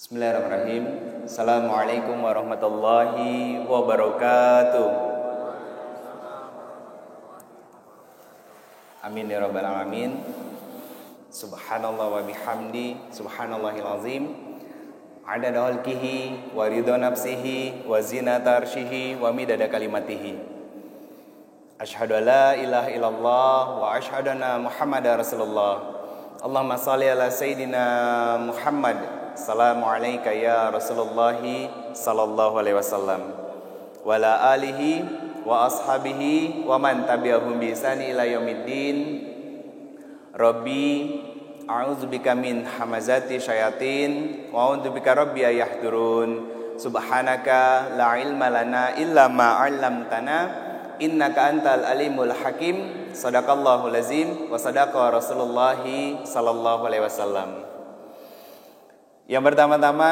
Bismillahirrahmanirrahim. Assalamualaikum warahmatullahi wabarakatuh. Amin ya rabbal alamin. Subhanallah wa bihamdi, subhanallahil azim. Adada khalqihi wa ridha nafsihi wa zinata arsyihi wa midada kalimatihi. Asyhadu an la ilaha illallah wa asyhadu anna Muhammadar Rasulullah. Allahumma shalli ala sayidina Muhammad. Assalamualaikum ya Rasulullah sallallahu alaihi wasallam wa ala alihi wa ashabihi wa man tabi'ahum bi ihsani ila yaumiddin. Rabbi a'udzubika min hamazati syayatin wa a'udzubika rabbi ayahdurun. Subhanaka la ilma lana illa ma 'allamtana innaka antal alimul hakim. Sadaqallahul azim wa sadaqa Rasulullah sallallahu alaihi wasallam. Yang pertama-tama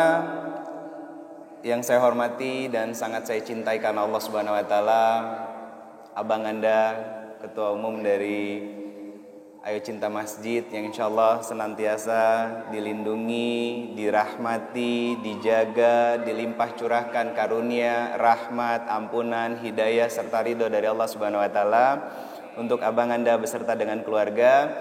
yang saya hormati dan sangat saya cintai karena Allah Subhanahu wa taala, Abang Anda, Ketua Umum dari Ayo Cinta Masjid yang insyaallah senantiasa dilindungi, dirahmati, dijaga, dilimpah curahkan karunia, rahmat, ampunan, hidayah serta ridho dari Allah Subhanahu wa taala untuk Abang Anda beserta dengan keluarga,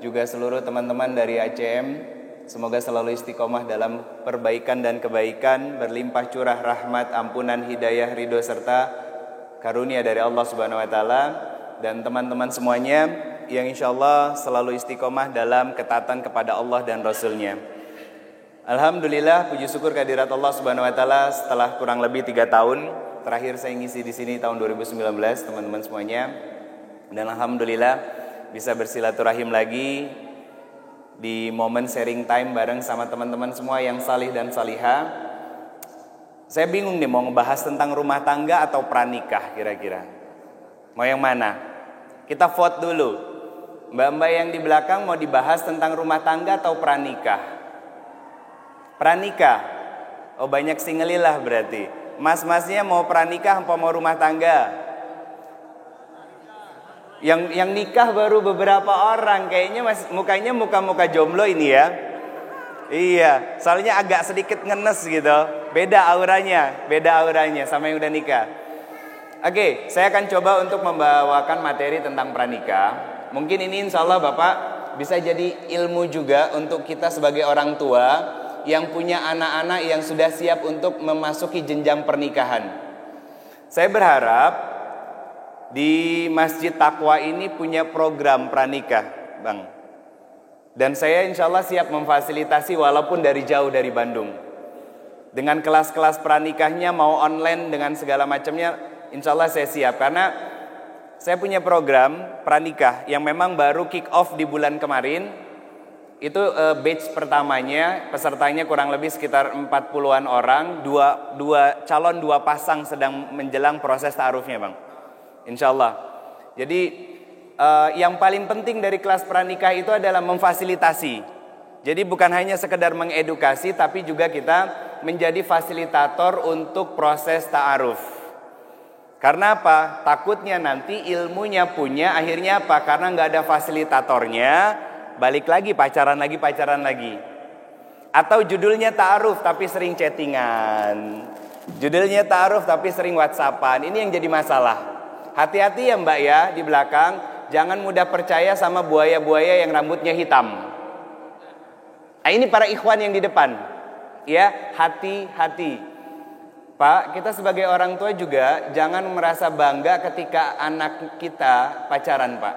juga seluruh teman-teman dari ACM. Semoga selalu istiqomah dalam perbaikan dan kebaikan, berlimpah curah rahmat, ampunan, hidayah, ridho serta karunia dari Allah Subhanahu wa taala, dan teman-teman semuanya yang insyaallah selalu istiqomah dalam ketaatan kepada Allah dan Rasul-Nya. Alhamdulillah, puji syukur kehadirat Allah Subhanahu wa taala setelah kurang lebih 3 tahun terakhir saya ngisi di sini tahun 2019, teman-teman semuanya. Dan alhamdulillah bisa bersilaturahim lagi di momen sharing time bareng sama teman-teman semua yang salih dan salihah. Saya bingung nih mau ngebahas tentang rumah tangga atau pranikah kira-kira. Mau yang mana? Kita vote dulu. Mbak-mbak yang di belakang mau dibahas tentang rumah tangga atau pranikah? Pranikah. Oh, banyak singelilah berarti. Mas-masnya mau pranikah apa mau rumah tangga? Yang nikah baru beberapa orang, kayaknya mukanya muka-muka jomblo ini ya. Iya, soalnya agak sedikit ngenes gitu. Beda auranya sama yang udah nikah. Oke, saya akan coba untuk membawakan materi tentang pranikah. Mungkin ini insya Allah Bapak bisa jadi ilmu juga untuk kita sebagai orang tua yang punya anak-anak yang sudah siap untuk memasuki jenjang pernikahan. Saya berharap di Masjid Taqwa ini punya program pranikah, Bang. Dan saya insya Allah siap memfasilitasi walaupun dari jauh dari Bandung. Dengan kelas-kelas pranikahnya mau online dengan segala macamnya, insya Allah saya siap. Karena saya punya program pranikah yang memang baru kick off di bulan kemarin. Itu batch pertamanya, pesertanya kurang lebih sekitar 40-an orang. Dua calon, 2 pasang sedang menjelang proses ta'arufnya, Bang. Insya Allah. Jadi yang paling penting dari kelas pranikah itu adalah memfasilitasi. Jadi bukan hanya sekedar mengedukasi, tapi juga kita menjadi fasilitator untuk proses ta'aruf. Karena apa? Takutnya nanti ilmunya punya, akhirnya apa? Karena nggak ada fasilitatornya, balik lagi pacaran lagi. Atau judulnya ta'aruf tapi sering chattingan. Judulnya ta'aruf tapi sering WhatsAppan. Ini yang jadi masalah. Hati-hati ya Mbak ya di belakang, jangan mudah percaya sama buaya-buaya yang rambutnya hitam. Nah, ini para ikhwan yang di depan. Ya, hati-hati. Pak, kita sebagai orang tua juga jangan merasa bangga ketika anak kita pacaran, Pak.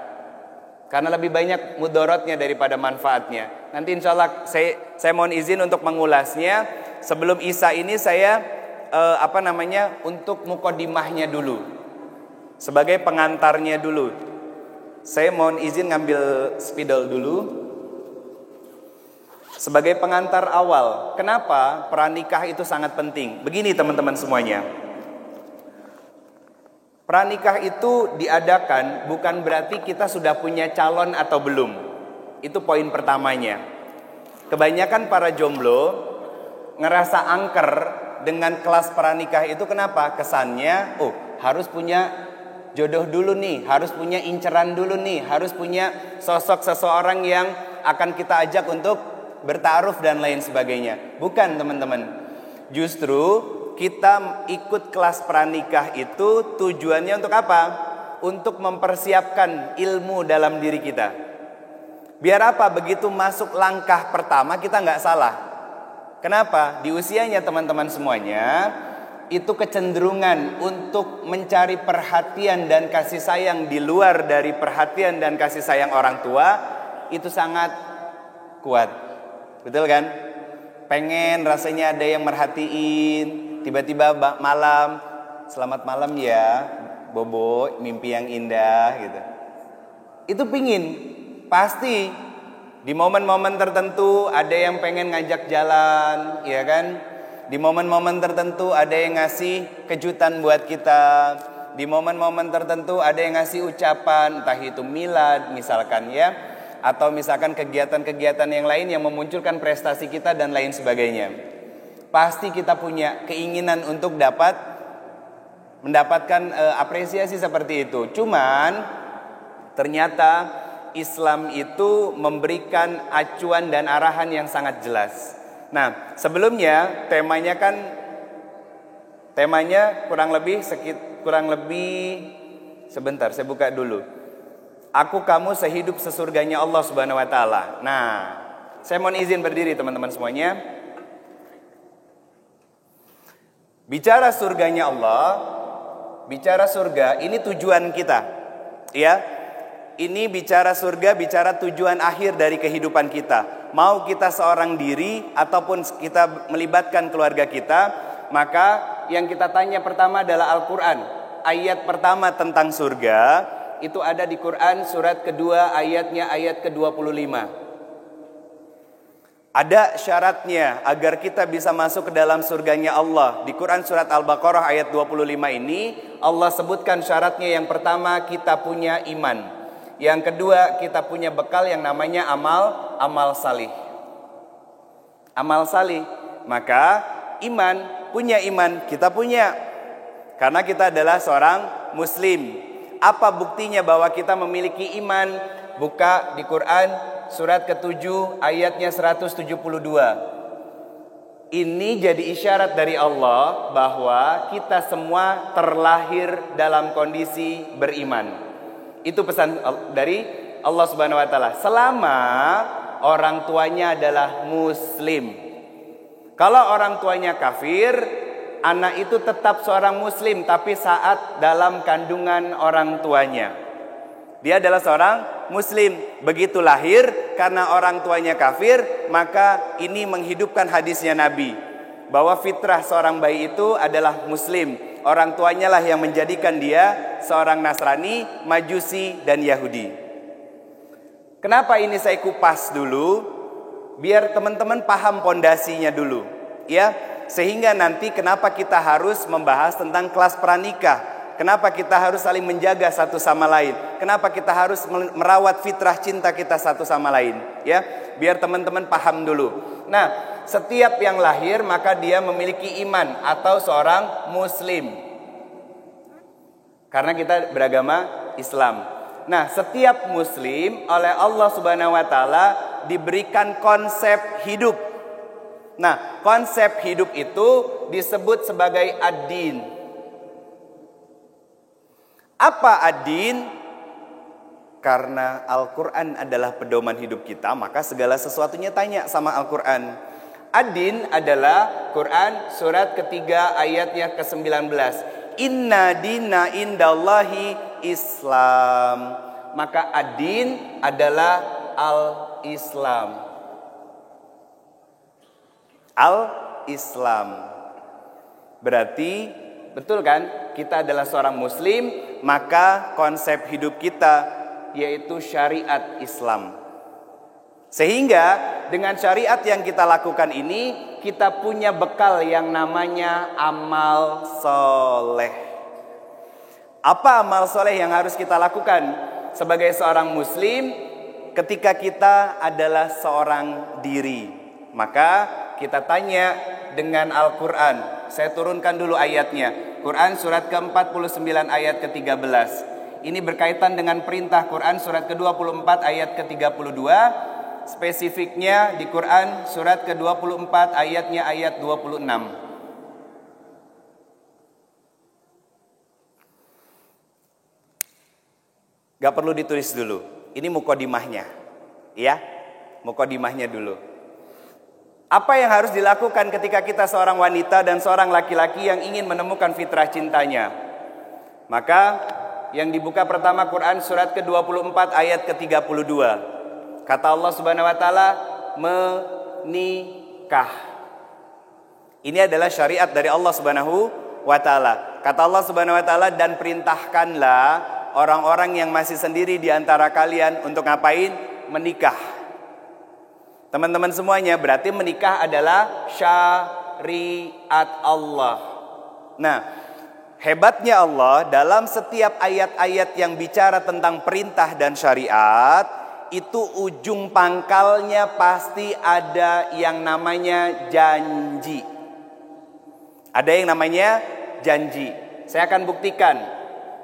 Karena lebih banyak mudorotnya daripada manfaatnya. Nanti insya Allah saya mohon izin untuk mengulasnya. Sebelum Isya ini saya untuk mukodimahnya dulu. Sebagai pengantarnya dulu. Saya mohon izin ngambil spidol dulu. Sebagai pengantar awal, kenapa pranikah itu sangat penting? Begini teman-teman semuanya. Pranikah itu diadakan bukan berarti kita sudah punya calon atau belum. Itu poin pertamanya. Kebanyakan para jomblo ngerasa angker dengan kelas pranikah itu. Kenapa? Kesannya, harus punya jodoh dulu nih, harus punya inceran dulu nih, harus punya sosok seseorang yang akan kita ajak untuk bertaaruf dan lain sebagainya. Bukan teman-teman. Justru kita ikut kelas pranikah itu tujuannya untuk apa? Untuk mempersiapkan ilmu dalam diri kita. Biar apa? Begitu masuk langkah pertama kita nggak salah. Kenapa? Di usianya teman-teman semuanya itu kecenderungan untuk mencari perhatian dan kasih sayang di luar dari perhatian dan kasih sayang orang tua itu sangat kuat. Betul kan? Pengen rasanya ada yang merhatiin, tiba-tiba malam, selamat malam ya Bobo, mimpi yang indah gitu. Itu pingin, pasti di momen-momen tertentu ada yang pengen ngajak jalan, ya kan? Di momen-momen tertentu ada yang ngasih kejutan buat kita. Di momen-momen tertentu ada yang ngasih ucapan, entah itu milad misalkan ya, atau misalkan kegiatan-kegiatan yang lain yang memunculkan prestasi kita dan lain sebagainya. Pasti kita punya keinginan untuk mendapatkan apresiasi seperti itu. Cuman ternyata Islam itu memberikan acuan dan arahan yang sangat jelas. Nah, sebelumnya temanya kurang lebih sebentar saya buka dulu. Aku kamu sehidup sesurganya Allah Subhanahu wa taala. Nah, saya mohon izin berdiri teman-teman semuanya. Bicara surganya Allah, bicara surga ini tujuan kita. Ya. Ini bicara surga, bicara tujuan akhir dari kehidupan kita. Mau kita seorang diri ataupun kita melibatkan keluarga kita, maka yang kita tanya pertama adalah Al-Quran. Ayat pertama tentang surga itu ada di Quran surat kedua ayatnya ayat ke-25. Ada syaratnya agar kita bisa masuk ke dalam surganya Allah. Di Quran surat Al-Baqarah ayat 25 ini Allah sebutkan syaratnya. Yang pertama kita punya iman. Yang kedua kita punya bekal yang namanya amal salih. Amal salih. Maka punya iman kita punya. Karena kita adalah seorang muslim. Apa buktinya bahwa kita memiliki iman? Buka di Quran surat ke-7 ayatnya 172. Ini jadi isyarat dari Allah bahwa kita semua terlahir dalam kondisi beriman. Itu pesan dari Allah Subhanahu wa taala. Selama orang tuanya adalah muslim. Kalau orang tuanya kafir, anak itu tetap seorang muslim tapi saat dalam kandungan orang tuanya. Dia adalah seorang muslim. Begitu lahir karena orang tuanya kafir, maka ini menghidupkan hadisnya Nabi bahwa fitrah seorang bayi itu adalah muslim. Orang tuanya lah yang menjadikan dia seorang Nasrani, Majusi, dan Yahudi. Kenapa ini saya kupas dulu? Biar teman-teman paham pondasinya dulu, ya. Sehingga nanti kenapa kita harus membahas tentang kelas pranikah? Kenapa kita harus saling menjaga satu sama lain? Kenapa kita harus merawat fitrah cinta kita satu sama lain? Ya, biar teman-teman paham dulu. Nah, setiap yang lahir maka dia memiliki iman atau seorang muslim. Karena kita beragama Islam. Nah, setiap muslim oleh Allah Subhanahu wa taala diberikan konsep hidup. Nah, konsep hidup itu disebut sebagai ad-din. Apa ad-din? Karena Al-Quran adalah pedoman hidup kita, maka segala sesuatunya tanya sama Al-Quran. Ad-din adalah Quran surat ketiga ayatnya ke-19. Inna dina indallahi Islam. Maka ad-din adalah al-Islam. Al-Islam. Berarti betul kan? Kita adalah seorang muslim, maka konsep hidup kita yaitu syariat Islam. Sehingga dengan syariat yang kita lakukan ini, kita punya bekal yang namanya amal soleh. Apa amal soleh yang harus kita lakukan sebagai seorang muslim ketika kita adalah seorang diri? Maka kita tanya dengan Al-Quran. Saya turunkan dulu ayatnya. Quran surat ke-49 ayat ke-13. Ini berkaitan dengan perintah Quran surat ke-24 ayat ke-32. spesifiknya di Quran surat ke-24 ayatnya ayat 26. Gak perlu ditulis dulu. Ini mukodimahnya. Ya, mukodimahnya dulu. Apa yang harus dilakukan ketika kita seorang wanita dan seorang laki-laki yang ingin menemukan fitrah cintanya? Maka yang dibuka pertama Quran surat ke-24 ayat ke-32. Kata Allah Subhanahu wa taala, menikah. Ini adalah syariat dari Allah Subhanahu wa taala. Kata Allah Subhanahu wa taala, dan perintahkanlah orang-orang yang masih sendiri di antara kalian untuk ngapain? Menikah. Teman-teman semuanya, berarti menikah adalah syariat Allah. Nah, hebatnya Allah dalam setiap ayat-ayat yang bicara tentang perintah dan syariat, itu ujung pangkalnya pasti ada yang namanya janji. Ada yang namanya janji. Saya akan buktikan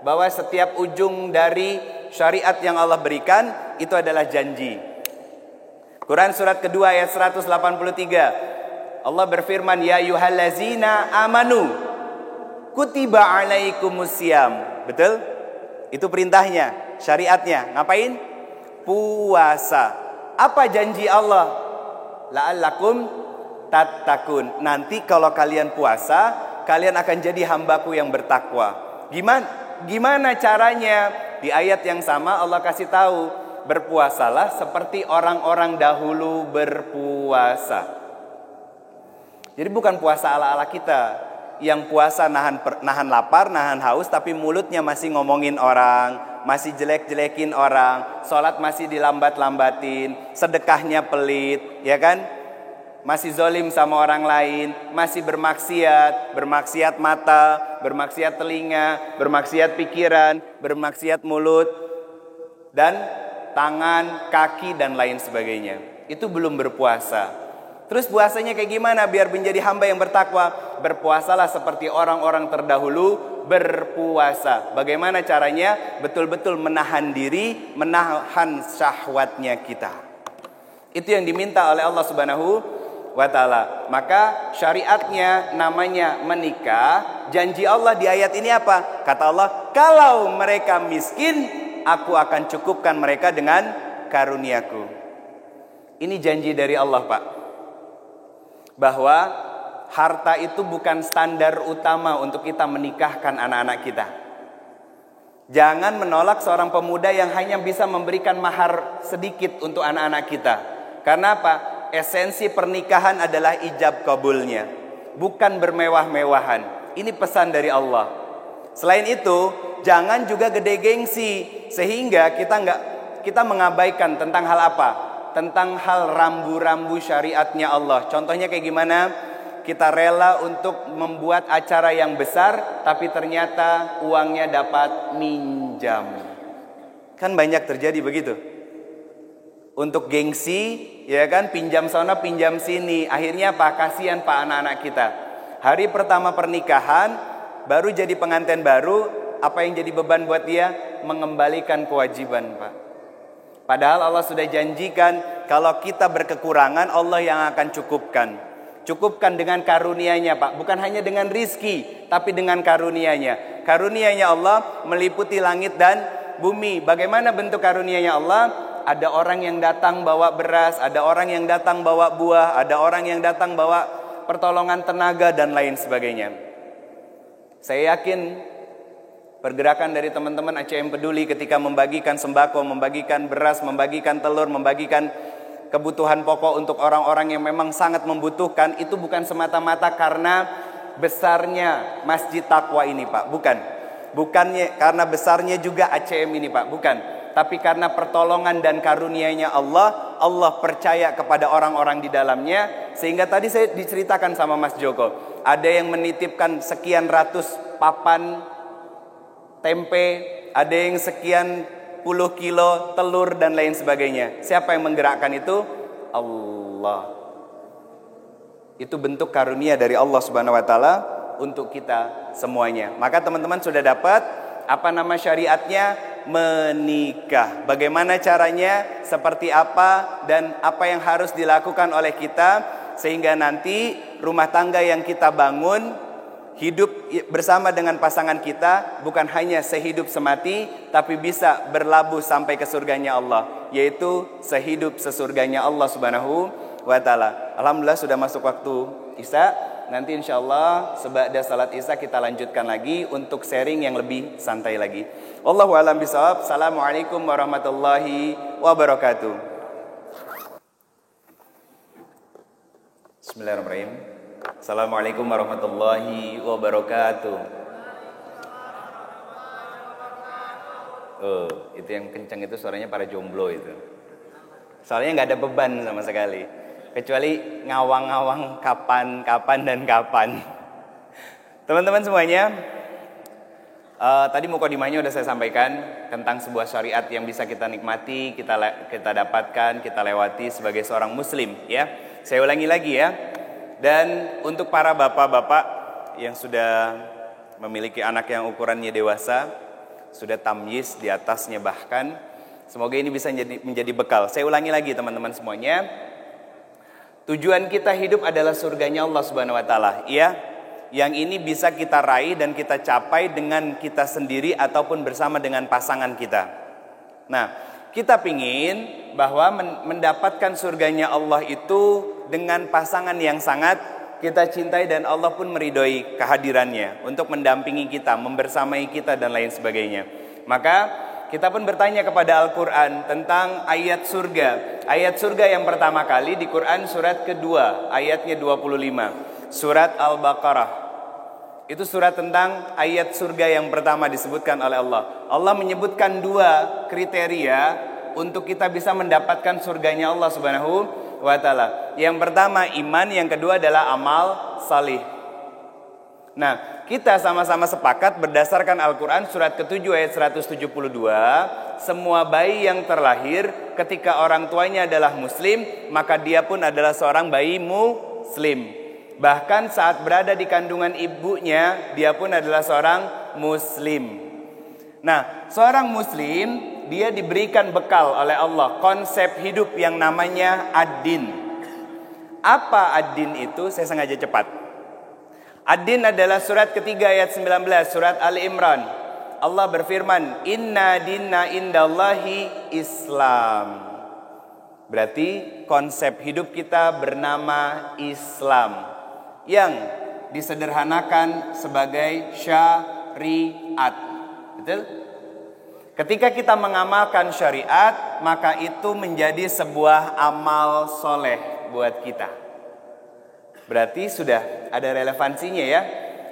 bahwa setiap ujung dari syariat yang Allah berikan itu adalah janji. Quran surat kedua ayat 183. Allah berfirman, ya ayyuhallazina amanu kutiba alaikumusiyam. Betul? Itu perintahnya, syariatnya. Ngapain? Puasa. Apa janji Allah? La'allakum tattaqun. Nanti kalau kalian puasa, kalian akan jadi hambaku yang bertakwa. Gimana caranya? Di ayat yang sama Allah kasih tahu, berpuasalah seperti orang-orang dahulu berpuasa. Jadi bukan puasa ala-ala kita, yang puasa nahan lapar, nahan haus, tapi mulutnya masih ngomongin orang, masih jelek-jelekin orang, sholat masih dilambat-lambatin, sedekahnya pelit, ya kan? Masih zolim sama orang lain, masih bermaksiat mata, bermaksiat telinga, bermaksiat pikiran, bermaksiat mulut, dan tangan, kaki, dan lain sebagainya. Itu belum berpuasa. Terus puasanya kayak gimana biar menjadi hamba yang bertakwa? Berpuasalah seperti orang-orang terdahulu berpuasa. Bagaimana caranya? Betul-betul menahan diri, menahan syahwatnya kita. Itu yang diminta oleh Allah Subhanahu wa taala. Maka syariatnya namanya menikah. Janji Allah di ayat ini apa? Kata Allah, kalau mereka miskin, aku akan cukupkan mereka dengan karuniaku. Ini janji dari Allah, Pak. Bahwa harta itu bukan standar utama untuk kita menikahkan anak-anak kita. Jangan menolak seorang pemuda yang hanya bisa memberikan mahar sedikit untuk anak-anak kita. Karena apa? Esensi pernikahan adalah ijab kabulnya, bukan bermewah-mewahan. Ini pesan dari Allah. Selain itu, jangan juga gede gengsi sehingga kita mengabaikan tentang hal apa? Tentang hal rambu-rambu syariatnya Allah. Contohnya kayak gimana? Kita rela untuk membuat acara yang besar, tapi ternyata uangnya dapat minjam. Kan banyak terjadi begitu. Untuk gengsi, ya kan, pinjam sana, pinjam sini. Akhirnya apa? Kasihan Pak anak-anak kita. Hari pertama pernikahan, baru jadi pengantin baru, apa yang jadi beban buat dia? Mengembalikan kewajiban, Pak. Padahal Allah sudah janjikan kalau kita berkekurangan, Allah yang akan cukupkan. Cukupkan dengan karunia-Nya, Pak. Bukan hanya dengan rizki, tapi dengan karunia-Nya. Karunia-Nya Allah meliputi langit dan bumi. Bagaimana bentuk karunia-Nya Allah? Ada orang yang datang bawa beras, ada orang yang datang bawa buah, ada orang yang datang bawa pertolongan tenaga dan lain sebagainya. Saya yakin pergerakan dari teman-teman ACM Peduli ketika membagikan sembako, membagikan beras, membagikan telur, membagikan kebutuhan pokok untuk orang-orang yang memang sangat membutuhkan, itu bukan semata-mata karena besarnya Masjid Taqwa ini, Pak. Bukannya karena besarnya juga ACM ini, Pak. Bukan. Tapi karena pertolongan dan karunia-Nya Allah, Allah percaya kepada orang-orang di dalamnya. Sehingga tadi saya diceritakan sama Mas Joko, ada yang menitipkan sekian ratus papan tempe, ada yang sekian puluh kilo telur dan lain sebagainya. Siapa yang menggerakkan itu? Allah. Itu bentuk karunia dari Allah Subhanahu wa taala untuk kita semuanya. Maka teman-teman sudah dapat apa nama syariatnya? menikah. Bagaimana caranya, seperti apa, dan apa yang harus dilakukan oleh kita sehingga nanti rumah tangga yang kita bangun, hidup bersama dengan pasangan kita bukan hanya sehidup semati, tapi bisa berlabuh sampai ke surganya Allah, yaitu sehidup sesurganya Allah Subhanahu wa ta'ala. Alhamdulillah sudah masuk waktu Isya. Nanti insya Allah sebada salat Isya kita lanjutkan lagi untuk sharing yang lebih santai lagi. Wallahu a'lam bishawab. Assalamualaikum warahmatullahi wabarakatuh. Bismillahirrahmanirrahim. Assalamualaikum warahmatullahi wabarakatuh. Oh, itu yang kencang itu suaranya para jomblo itu. Soalnya nggak ada beban sama sekali. Kecuali ngawang-ngawang kapan dan kapan. Teman-teman semuanya, tadi mukadimahnya udah saya sampaikan tentang sebuah syariat yang bisa kita nikmati, kita dapatkan, kita lewati sebagai seorang muslim, ya. Saya ulangi lagi ya. Dan untuk para bapak-bapak yang sudah memiliki anak yang ukurannya dewasa, sudah tamyiz di atasnya bahkan, semoga ini bisa menjadi bekal. Saya ulangi lagi teman-teman semuanya. Tujuan kita hidup adalah surganya Allah Subhanahu wa ta'ala, ya. Yang ini bisa kita raih dan kita capai dengan kita sendiri ataupun bersama dengan pasangan kita. Nah, kita pingin bahwa mendapatkan surganya Allah itu dengan pasangan yang sangat kita cintai dan Allah pun meridhoi kehadirannya untuk mendampingi kita, membersamai kita dan lain sebagainya. Maka kita pun bertanya kepada Al-Quran tentang ayat surga. Ayat surga yang pertama kali di Quran surat kedua, ayatnya 25. Surat Al-Baqarah. Itu surat tentang ayat surga yang pertama disebutkan oleh Allah. Allah menyebutkan dua kriteria untuk kita bisa mendapatkan surganya Allah Subhanahu wa ta'ala. Yang pertama iman, yang kedua adalah amal salih. Nah, kita sama-sama sepakat berdasarkan Al-Quran surat ke-7 ayat 172, semua bayi yang terlahir ketika orang tuanya adalah muslim, maka dia pun adalah seorang bayi muslim. Bahkan saat berada di kandungan ibunya, dia pun adalah seorang muslim. Nah, seorang muslim, dia diberikan bekal oleh Allah konsep hidup yang namanya ad-din. Apa ad-din itu? Saya sengaja cepat. Ad-din adalah surat ketiga ayat 19, surat Ali Imran. Allah berfirman, Inna dinna indallahi Islam. Berarti konsep hidup kita bernama Islam, yang disederhanakan sebagai syariat. Betul? Ketika kita mengamalkan syariat, maka itu menjadi sebuah amal soleh buat kita. Berarti sudah ada relevansinya ya.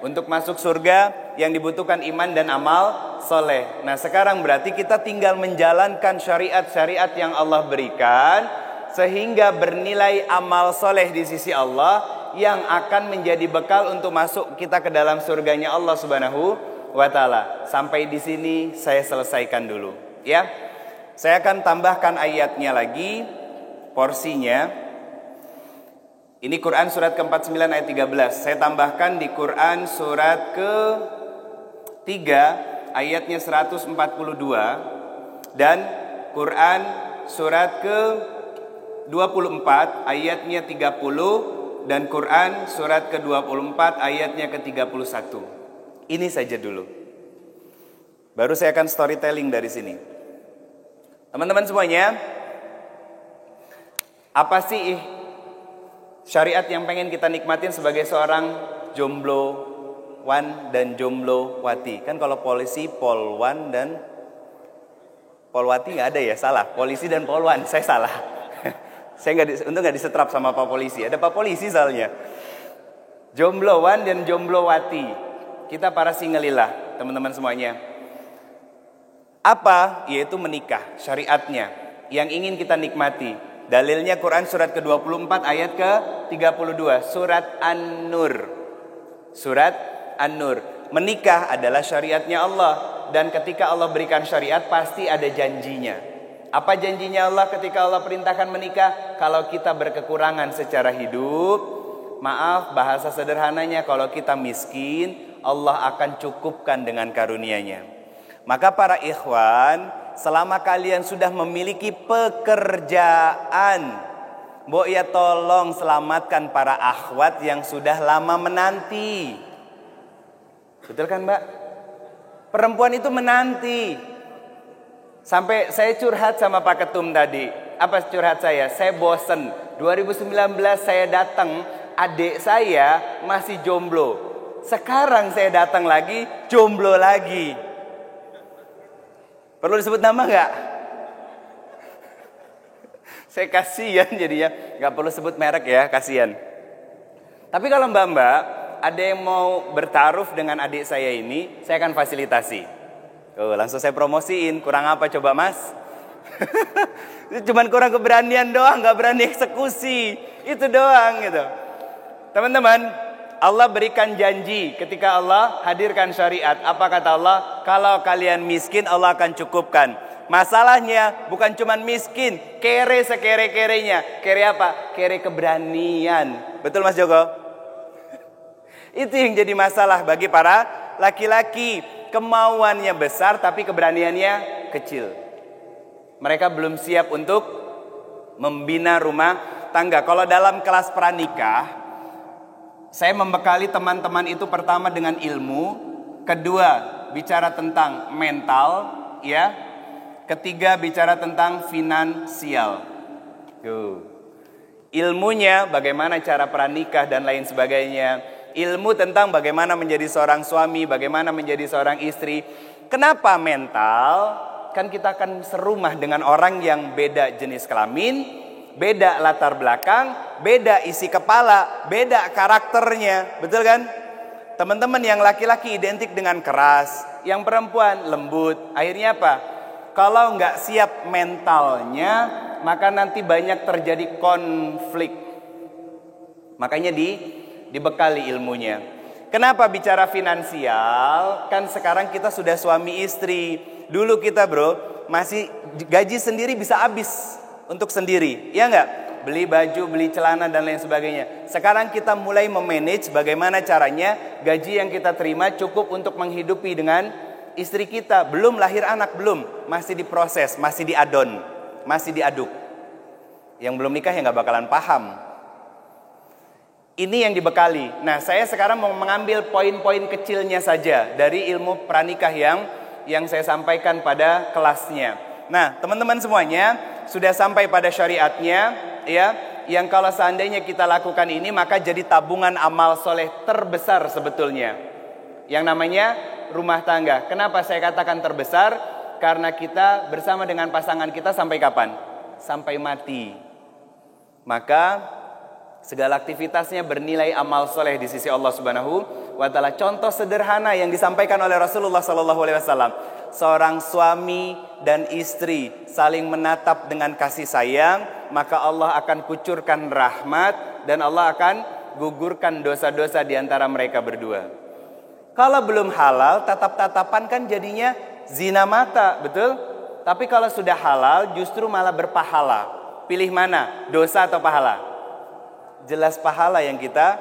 Untuk masuk surga yang dibutuhkan iman dan amal soleh. Nah sekarang berarti kita tinggal menjalankan syariat-syariat yang Allah berikan, sehingga bernilai amal soleh di sisi Allah yang akan menjadi bekal untuk masuk kita ke dalam surganya Allah Subhanahu wa ta'ala. Sampai di sini saya selesaikan dulu ya. Saya akan tambahkan ayatnya lagi, porsinya. Ini Quran surat ke-49 ayat 13. Saya tambahkan di Quran surat ke-3 ayatnya 142 dan Quran surat ke-24 ayatnya 30 dan Quran surat ke-24 ayatnya ke-31. Ini saja dulu. Baru saya akan storytelling dari sini. Teman-teman semuanya, apa sih syariat yang pengen kita nikmatin sebagai seorang jomblo wan dan jomblo wati? Kan kalau polisi polwan dan polwati nggak ada ya, salah. Polisi dan polwan, saya salah. Saya untung nggak disetrap sama Pak Polisi. Ada Pak Polisi soalnya. Jomblo wan dan jomblo wati. Kita para singlelilah, teman-teman semuanya. Apa? Yaitu menikah, syariatnya yang ingin kita nikmati. Dalilnya Quran surat ke-24 ayat ke-32, surat An-Nur. Surat An-Nur. Menikah adalah syariatnya Allah, dan ketika Allah berikan syariat pasti ada janjinya. Apa janjinya Allah ketika Allah perintahkan menikah? Kalau kita berkekurangan secara hidup, maaf bahasa sederhananya, kalau kita miskin, Allah akan cukupkan dengan karunia-Nya. Maka para ikhwan, selama kalian sudah memiliki pekerjaan, mbok ya tolong selamatkan para akhwat yang sudah lama menanti. Betul kan Mbak? Perempuan itu menanti. Sampai saya curhat sama Pak Ketum tadi. Apa curhat saya? Saya bosen. 2019 saya datang, adik saya masih jomblo. Sekarang saya datang lagi, jomblo lagi. Perlu disebut nama nggak? Saya kasihan jadinya. Nggak perlu sebut merek ya, kasihan. Tapi kalau mbak-mbak ada yang mau bertaruh dengan adik saya ini, saya akan fasilitasi. Langsung saya promosiin. Kurang apa coba mas? Cuman kurang keberanian doang, nggak berani eksekusi. Itu doang gitu. Teman-teman, Allah berikan janji ketika Allah hadirkan syariat. Apa kata Allah? Kalau kalian miskin, Allah akan cukupkan. Masalahnya bukan cuma miskin, kere sekere-kerenya. Kere apa? Kere keberanian. Betul Mas Joko? Itu yang jadi masalah bagi para laki-laki. Kemauannya besar tapi keberaniannya kecil. Mereka belum siap untuk membina rumah tangga. Kalau dalam kelas pranikah, saya membekali teman-teman itu pertama dengan ilmu, kedua bicara tentang mental, ya. Ketiga bicara tentang finansial. Ilmunya bagaimana cara pranikah dan lain sebagainya. Ilmu tentang bagaimana menjadi seorang suami, bagaimana menjadi seorang istri. Kenapa mental? Kan kita akan serumah dengan orang yang beda jenis kelamin, beda latar belakang, beda isi kepala, beda karakternya. Betul kan? Teman-teman yang laki-laki identik dengan keras, yang perempuan lembut. Akhirnya apa? Kalau nggak siap mentalnya, maka nanti banyak terjadi konflik. Makanya dibekali ilmunya. Kenapa bicara finansial? Kan sekarang kita sudah suami istri. Dulu kita masih gaji sendiri bisa habis untuk sendiri, ya enggak? Beli baju, beli celana dan lain sebagainya. Sekarang kita mulai memanage bagaimana caranya gaji yang kita terima cukup untuk menghidupi dengan istri kita. Belum lahir anak, belum, masih diproses, masih diadon, masih diaduk. Yang belum nikah ya nggak bakalan paham. Ini yang dibekali. Nah, saya sekarang mau mengambil poin-poin kecilnya saja dari ilmu pranikah yang saya sampaikan pada kelasnya. Nah, teman-teman semuanya sudah sampai pada syariatnya, ya. Yang kalau seandainya kita lakukan ini, maka jadi tabungan amal soleh terbesar sebetulnya. Yang namanya rumah tangga. Kenapa saya katakan terbesar? Karena kita bersama dengan pasangan kita sampai kapan? Sampai mati. Maka segala aktivitasnya bernilai amal soleh di sisi Allah Subhanahu wa Ta'ala. Contoh sederhana yang disampaikan oleh Rasulullah SAW. Seorang suami dan istri saling menatap dengan kasih sayang, maka Allah akan kucurkan rahmat dan Allah akan gugurkan dosa-dosa di antara mereka berdua. Kalau belum halal, tatap-tatapan kan jadinya zina mata, betul? Tapi kalau sudah halal, justru malah berpahala. Pilih mana? Dosa atau pahala? Jelas pahala yang kita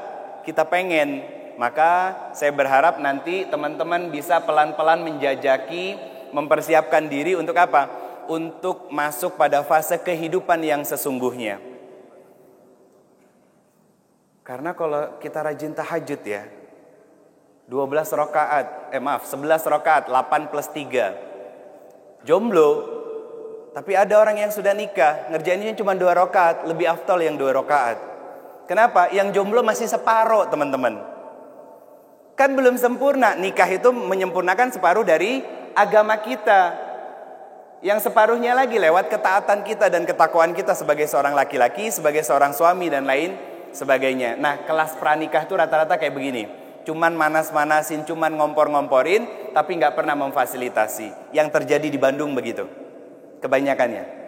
pengen. Maka saya berharap nanti teman-teman bisa pelan-pelan menjajaki, mempersiapkan diri untuk apa? Untuk masuk pada fase kehidupan yang sesungguhnya. Karena kalau kita rajin tahajud ya, 11 rakaat, 8 plus 3. Jomblo, tapi ada orang yang sudah nikah, ngerjainnya cuma 2 rakaat, lebih afdal yang 2 rakaat. Kenapa? Yang jomblo masih separuh, teman-teman. Kan belum sempurna. Nikah itu menyempurnakan separuh dari agama kita. Yang separuhnya lagi lewat ketaatan kita dan ketakwaan kita sebagai seorang laki-laki, sebagai seorang suami dan lain sebagainya. Nah, kelas pranikah itu rata-rata kayak begini. Cuman manas-manasin, cuman ngompor-ngomporin, tapi nggak pernah memfasilitasi. Yang terjadi di Bandung begitu, kebanyakannya.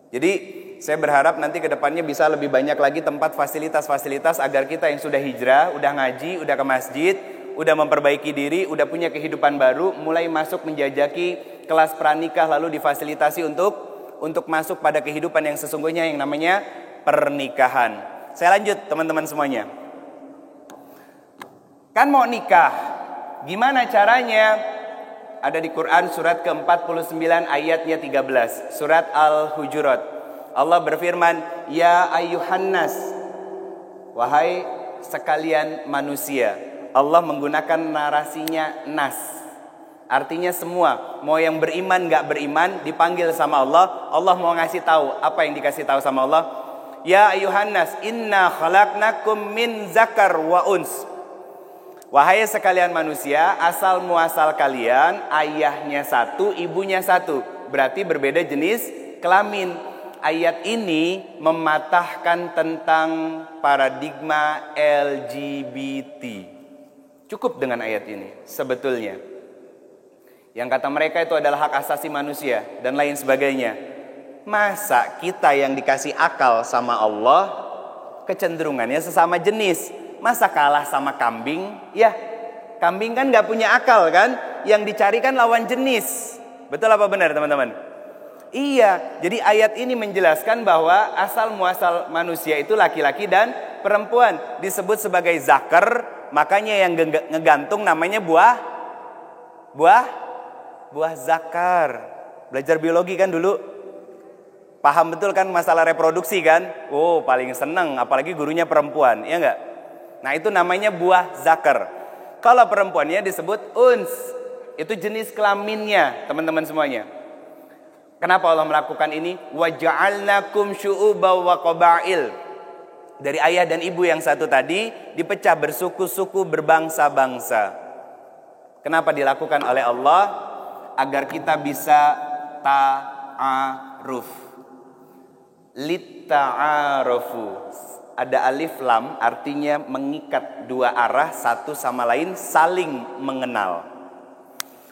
Jadi saya berharap nanti ke depannya bisa lebih banyak lagi tempat fasilitas-fasilitas agar kita yang sudah hijrah, udah ngaji, udah ke masjid, udah memperbaiki diri, udah punya kehidupan baru, mulai masuk menjajaki kelas pranikah lalu difasilitasi untuk masuk pada kehidupan yang sesungguhnya yang namanya pernikahan. Saya lanjut teman-teman semuanya. Kan mau nikah, gimana caranya? ada di Quran surat ke-49 ayatnya 13. Surat Al-Hujurat. Allah berfirman, "Ya ayyuhan nas." Wahai sekalian manusia. Allah menggunakan narasinya nas. Artinya semua, mau yang beriman gak beriman dipanggil sama Allah. Allah mau ngasih tahu, apa yang dikasih tahu sama Allah? Ya ayyuhan nas, inna khalaqnakum min zakar wa uns. Wahai sekalian manusia, asal muasal kalian ayahnya satu, ibunya satu. Berarti berbeda jenis kelamin. Ayat ini mematahkan tentang paradigma LGBT. Cukup dengan ayat ini sebetulnya. Yang kata mereka itu adalah hak asasi manusia dan lain sebagainya. Masa kita yang dikasih akal sama Allah kecenderungannya sesama jenis? Masa kalah sama kambing? Ya, kambing kan gak punya akal kan? Yang dicari kan lawan jenis. Betul apa benar teman-teman? Iya, jadi ayat ini menjelaskan bahwa asal muasal manusia itu laki-laki dan perempuan. Disebut sebagai zakar, makanya yang ngegantung namanya buah zakar. Belajar biologi kan dulu? Paham betul kan masalah reproduksi kan? Oh, paling seneng, apalagi gurunya perempuan, ya enggak? Nah, itu namanya buah zakar. Kalau perempuannya disebut uns. Itu jenis kelaminnya, teman-teman semuanya. Kenapa Allah melakukan ini? Wa ja'alnakum syu'uban wa qabail. Dari ayah dan ibu yang satu tadi dipecah bersuku-suku, berbangsa-bangsa. Kenapa dilakukan oleh Allah? Agar kita bisa ta'aruf. Litta'arufu. Ada alif lam, artinya mengikat dua arah satu sama lain, saling mengenal.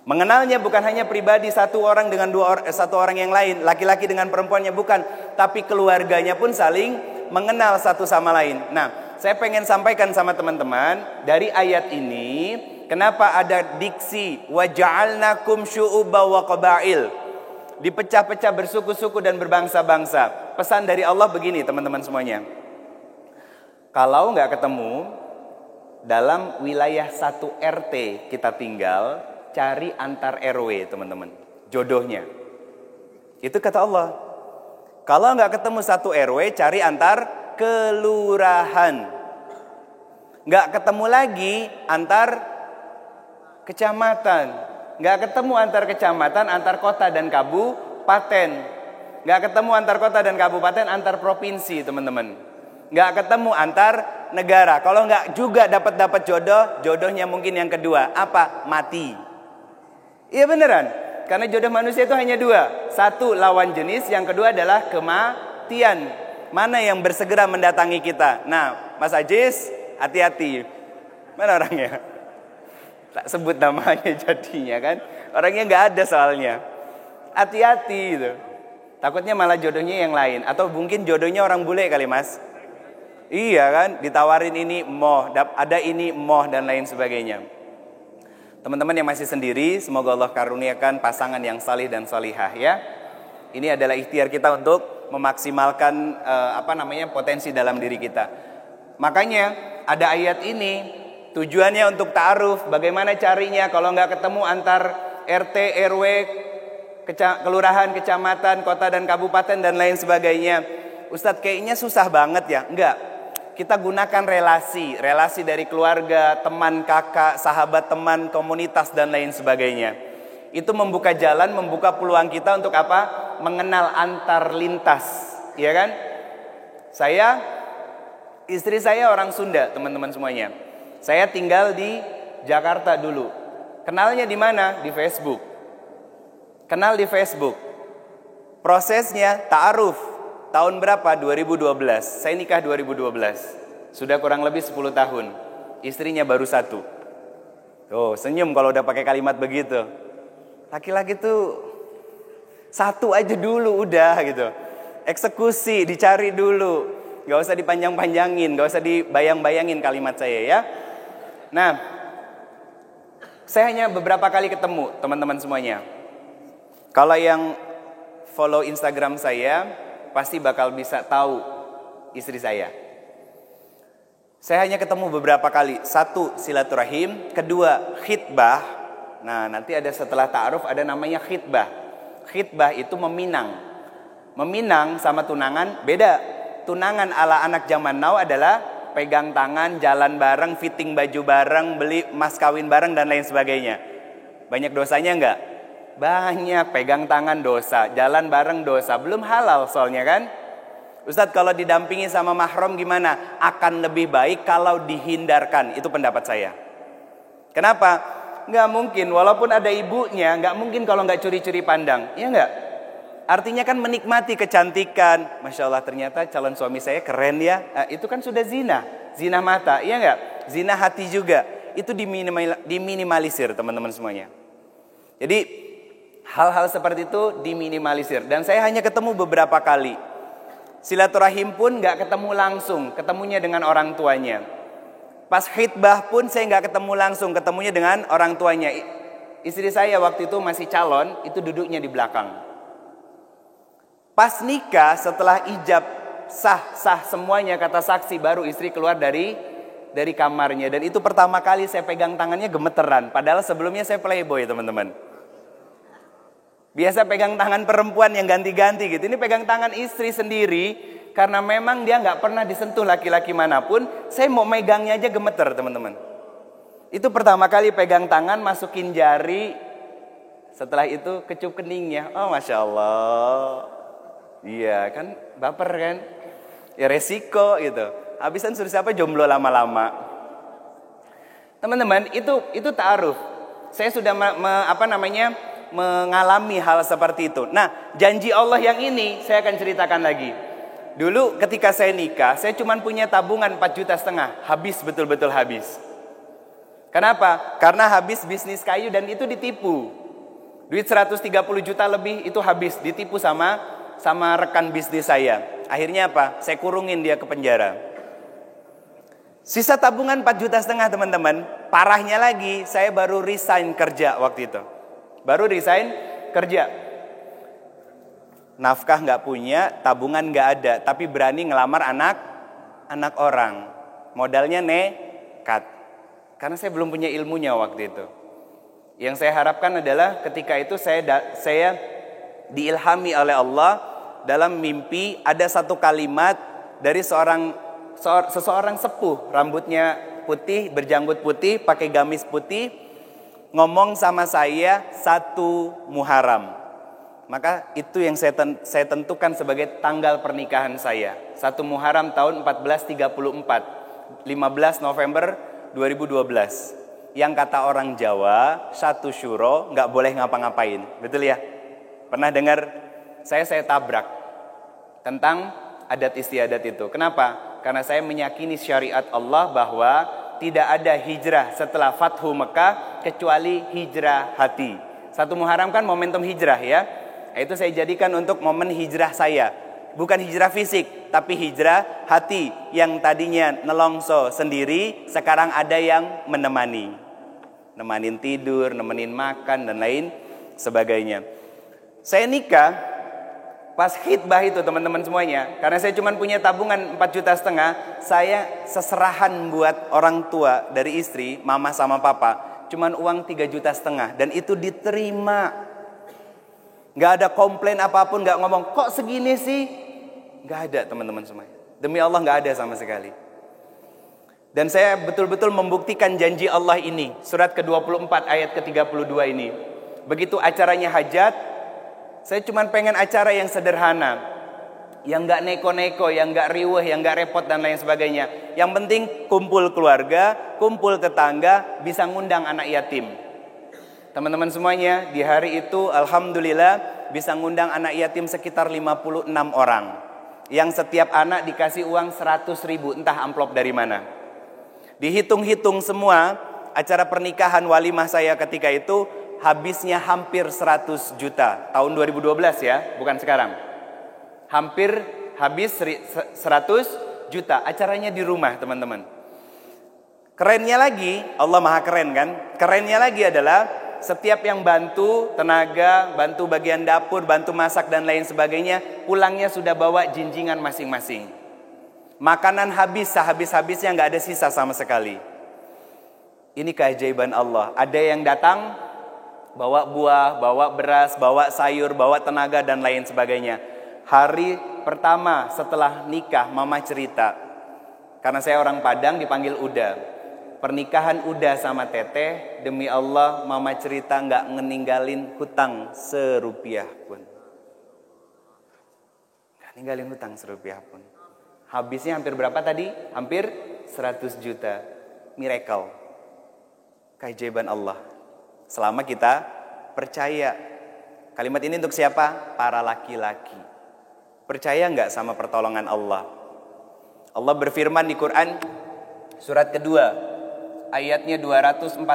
Mengenalnya bukan hanya pribadi satu orang dengan satu orang yang lain, laki-laki dengan perempuannya bukan, tapi keluarganya pun saling mengenal satu sama lain. Nah, saya pengen sampaikan sama teman-teman dari ayat ini, kenapa ada diksi wa ja'alnakum syu'uban wa qabail, dipecah-pecah bersuku-suku dan berbangsa-bangsa. Pesan dari Allah begini teman-teman semuanya. Kalau nggak ketemu dalam wilayah satu RT kita tinggal, cari antar RW teman-teman, jodohnya. Itu kata Allah. Kalau nggak ketemu satu RW, cari antar kelurahan. Nggak ketemu lagi antar kecamatan. Nggak ketemu antar kecamatan, antar kota dan kabupaten. Nggak ketemu antar kota dan kabupaten, antar provinsi teman-teman. Nggak ketemu antar negara. Kalau nggak juga dapat jodohnya mungkin yang kedua. Apa? Mati. Iya beneran. Karena jodoh manusia itu hanya dua. Satu lawan jenis, yang kedua adalah kematian. Mana yang bersegera mendatangi kita? Nah, Mas Ajis, hati-hati. Mana orangnya? Tak sebut namanya jadinya kan. Orangnya nggak ada soalnya. Hati-hati gitu. Takutnya malah jodohnya yang lain. Atau mungkin jodohnya orang bule kali mas. Iya kan, ditawarin ini moh, ada ini moh dan lain sebagainya. Teman-teman yang masih sendiri, semoga Allah karuniakan pasangan yang salih dan salihah ya. Ini adalah ikhtiar kita untuk memaksimalkan potensi dalam diri kita. Makanya ada ayat ini tujuannya untuk ta'aruf. Bagaimana carinya kalau nggak ketemu antar RT, RW, kelurahan, kecamatan, kota dan kabupaten dan lain sebagainya. Ustadz kayaknya susah banget ya. Enggak. Kita gunakan relasi dari keluarga, teman, kakak, sahabat, teman, komunitas dan lain sebagainya. Itu membuka jalan, membuka peluang kita untuk apa? Mengenal antar lintas, ya kan? Istri saya orang Sunda, teman-teman semuanya. Saya tinggal di Jakarta dulu. Kenalnya di mana? Di Facebook. Kenal di Facebook. Prosesnya ta'aruf. Tahun berapa? 2012. Saya nikah 2012. Sudah kurang lebih 10 tahun. Istrinya baru 1. Oh, senyum kalau udah pakai kalimat begitu. Laki-laki tuh 1 aja dulu udah gitu. Eksekusi, dicari dulu. Gak usah dipanjang-panjangin, gak usah dibayang-bayangin kalimat saya ya. Nah, saya hanya beberapa kali ketemu teman-teman semuanya. Kalau yang follow Instagram saya pasti bakal bisa tahu istri saya. Saya hanya ketemu beberapa kali. 1, silaturahim. 2, khitbah. Nah, nanti ada setelah ta'aruf ada namanya khitbah. Khitbah itu meminang. Meminang sama tunangan beda. Tunangan ala anak zaman now adalah pegang tangan, jalan bareng, fitting baju bareng, beli mas kawin bareng dan lain sebagainya. Banyak dosanya enggak? Banyak. Pegang tangan dosa, jalan bareng dosa, belum halal soalnya kan. Ustadz, kalau didampingi sama mahram gimana? Akan lebih baik kalau dihindarkan. Itu pendapat saya. Kenapa? Nggak mungkin, walaupun ada ibunya, nggak mungkin kalau nggak curi-curi pandang. Iya nggak? Artinya kan menikmati kecantikan. Masya Allah, ternyata calon suami saya keren ya. Itu kan sudah zina. Zina mata, iya nggak? Zina hati juga. Itu diminimalisir teman-teman semuanya. Jadi hal-hal seperti itu diminimalisir. Dan saya hanya ketemu beberapa kali. Silaturahim pun nggak ketemu langsung, ketemunya dengan orang tuanya. Pas khitbah pun saya nggak ketemu langsung, ketemunya dengan orang tuanya. Istri saya waktu itu masih calon, itu duduknya di belakang. Pas nikah, setelah ijab sah semuanya kata saksi, baru istri keluar dari kamarnya. Dan itu pertama kali saya pegang tangannya gemeteran. Padahal sebelumnya saya playboy teman-teman. Biasa pegang tangan perempuan yang ganti-ganti gitu. Ini pegang tangan istri sendiri. Karena memang dia nggak pernah disentuh laki-laki manapun. Saya mau megangnya aja gemeter teman-teman. Itu pertama kali pegang tangan, masukin jari. Setelah itu kecup keningnya. Oh Masya Allah. Iya kan, baper kan. Ya resiko gitu. Habisan suruh siapa jomblo lama-lama. Teman-teman, itu ta'aruf. Saya sudah mengalami hal seperti itu. Nah, janji Allah yang ini saya akan ceritakan lagi. Dulu ketika saya nikah, saya cuma punya tabungan 4,5 juta. Habis, betul-betul habis. Kenapa? Karena habis bisnis kayu dan itu ditipu. Duit 130 juta lebih itu habis, ditipu sama rekan bisnis saya. Akhirnya apa? Saya kurungin dia ke penjara. Sisa tabungan 4,5 juta teman-teman. Parahnya lagi, saya baru resign kerja waktu itu. Baru resign kerja. Nafkah nggak punya, tabungan nggak ada, tapi berani ngelamar anak orang. Modalnya nekat. Karena saya belum punya ilmunya waktu itu. Yang saya harapkan adalah ketika itu saya diilhami oleh Allah dalam mimpi ada satu kalimat dari seseorang sepuh, rambutnya putih, berjanggut putih, pakai gamis putih, ngomong sama saya 1 Muharram. Maka itu yang saya tentukan sebagai tanggal pernikahan saya. 1 Muharram tahun 1434, 15 November 2012. Yang kata orang Jawa, 1 Syuro nggak boleh ngapa-ngapain. Betul ya? Pernah dengar? Saya tabrak tentang adat istiadat itu. Kenapa? Karena saya meyakini syariat Allah bahwa tidak ada hijrah setelah Fathu Mekah kecuali hijrah hati. 1 Muharram kan momentum hijrah ya. Itu saya jadikan untuk momen hijrah saya. Bukan hijrah fisik, tapi hijrah hati. Yang tadinya nelongso sendiri, sekarang ada yang menemani. Nemanin tidur, nemenin makan, dan lain sebagainya. Saya nikah pas khitbah itu teman-teman semuanya. Karena saya cuma punya tabungan 4,5 juta, saya seserahan buat orang tua dari istri, mama sama papa, cuman uang 3,5 juta. Dan itu diterima. Gak ada komplain apapun, gak ngomong, kok segini sih? Gak ada teman-teman semuanya. Demi Allah gak ada sama sekali. Dan saya betul-betul membuktikan janji Allah ini. Surat ke-24 ayat ke-32 ini. Begitu acaranya hajat, saya cuma pengen acara yang sederhana, yang gak neko-neko, yang gak riweh, yang gak repot dan lain sebagainya. Yang penting kumpul keluarga, kumpul tetangga, bisa ngundang anak yatim. Teman-teman semuanya, di hari itu alhamdulillah bisa ngundang anak yatim sekitar 56 orang. Yang setiap anak dikasih uang 100.000, entah amplop dari mana. Dihitung-hitung semua, acara pernikahan walimah saya ketika itu habisnya hampir 100 juta. Tahun 2012 ya, bukan sekarang. Hampir habis 100 juta. Acaranya di rumah teman-teman. Kerennya lagi, Allah maha keren kan? Kerennya lagi adalah setiap yang bantu tenaga, bantu bagian dapur, bantu masak dan lain sebagainya, pulangnya sudah bawa jinjingan masing-masing. Makanan habis, sehabis-habisnya gak ada sisa sama sekali. Ini keajaiban Allah. Ada yang datang Bawa buah, bawa beras, bawa sayur, bawa tenaga dan lain sebagainya. Hari pertama setelah nikah mama cerita, karena saya orang Padang dipanggil Uda. Pernikahan Uda sama Teteh, demi Allah mama cerita gak ngeninggalin hutang serupiah pun. Gak ninggalin hutang serupiah pun. Habisnya hampir berapa tadi? Hampir 100 juta. Miracle. Keajaiban Allah. Selama kita percaya. Kalimat ini untuk siapa? Para laki-laki. Percaya nggak sama pertolongan Allah? Allah berfirman di Quran surat kedua ayatnya 214.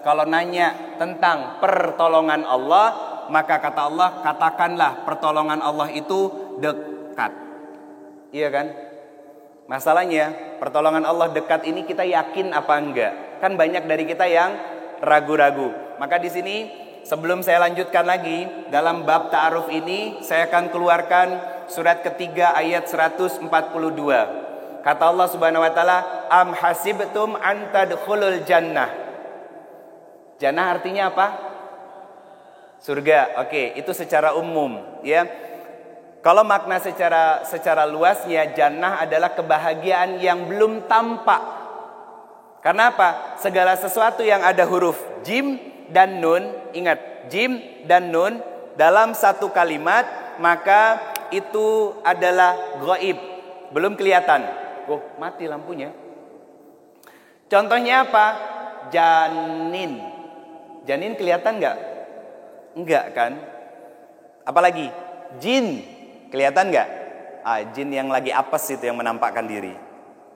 Kalau nanya tentang pertolongan Allah, maka kata Allah, katakanlah pertolongan Allah itu dekat. Iya kan? Masalahnya pertolongan Allah dekat ini kita yakin apa enggak? Kan banyak dari kita yang ragu-ragu. Maka di sini sebelum saya lanjutkan lagi dalam bab ta'aruf ini, saya akan keluarkan surat ketiga ayat 142. Kata Allah Subhanahu wa taala, am hasibtum an tadkhulul jannah. Jannah artinya apa? Surga. Oke, itu secara umum, ya. Kalau makna secara luasnya, jannah adalah kebahagiaan yang belum tampak. Karena apa? Segala sesuatu yang ada huruf jim dan nun, ingat, jim dan nun dalam satu kalimat, maka itu adalah ghaib, belum kelihatan. Oh, mati lampunya. Contohnya apa? Janin. Janin kelihatan nggak? Enggak kan? Apalagi? Jin. Kelihatan nggak? Jin yang lagi apes itu yang menampakkan diri.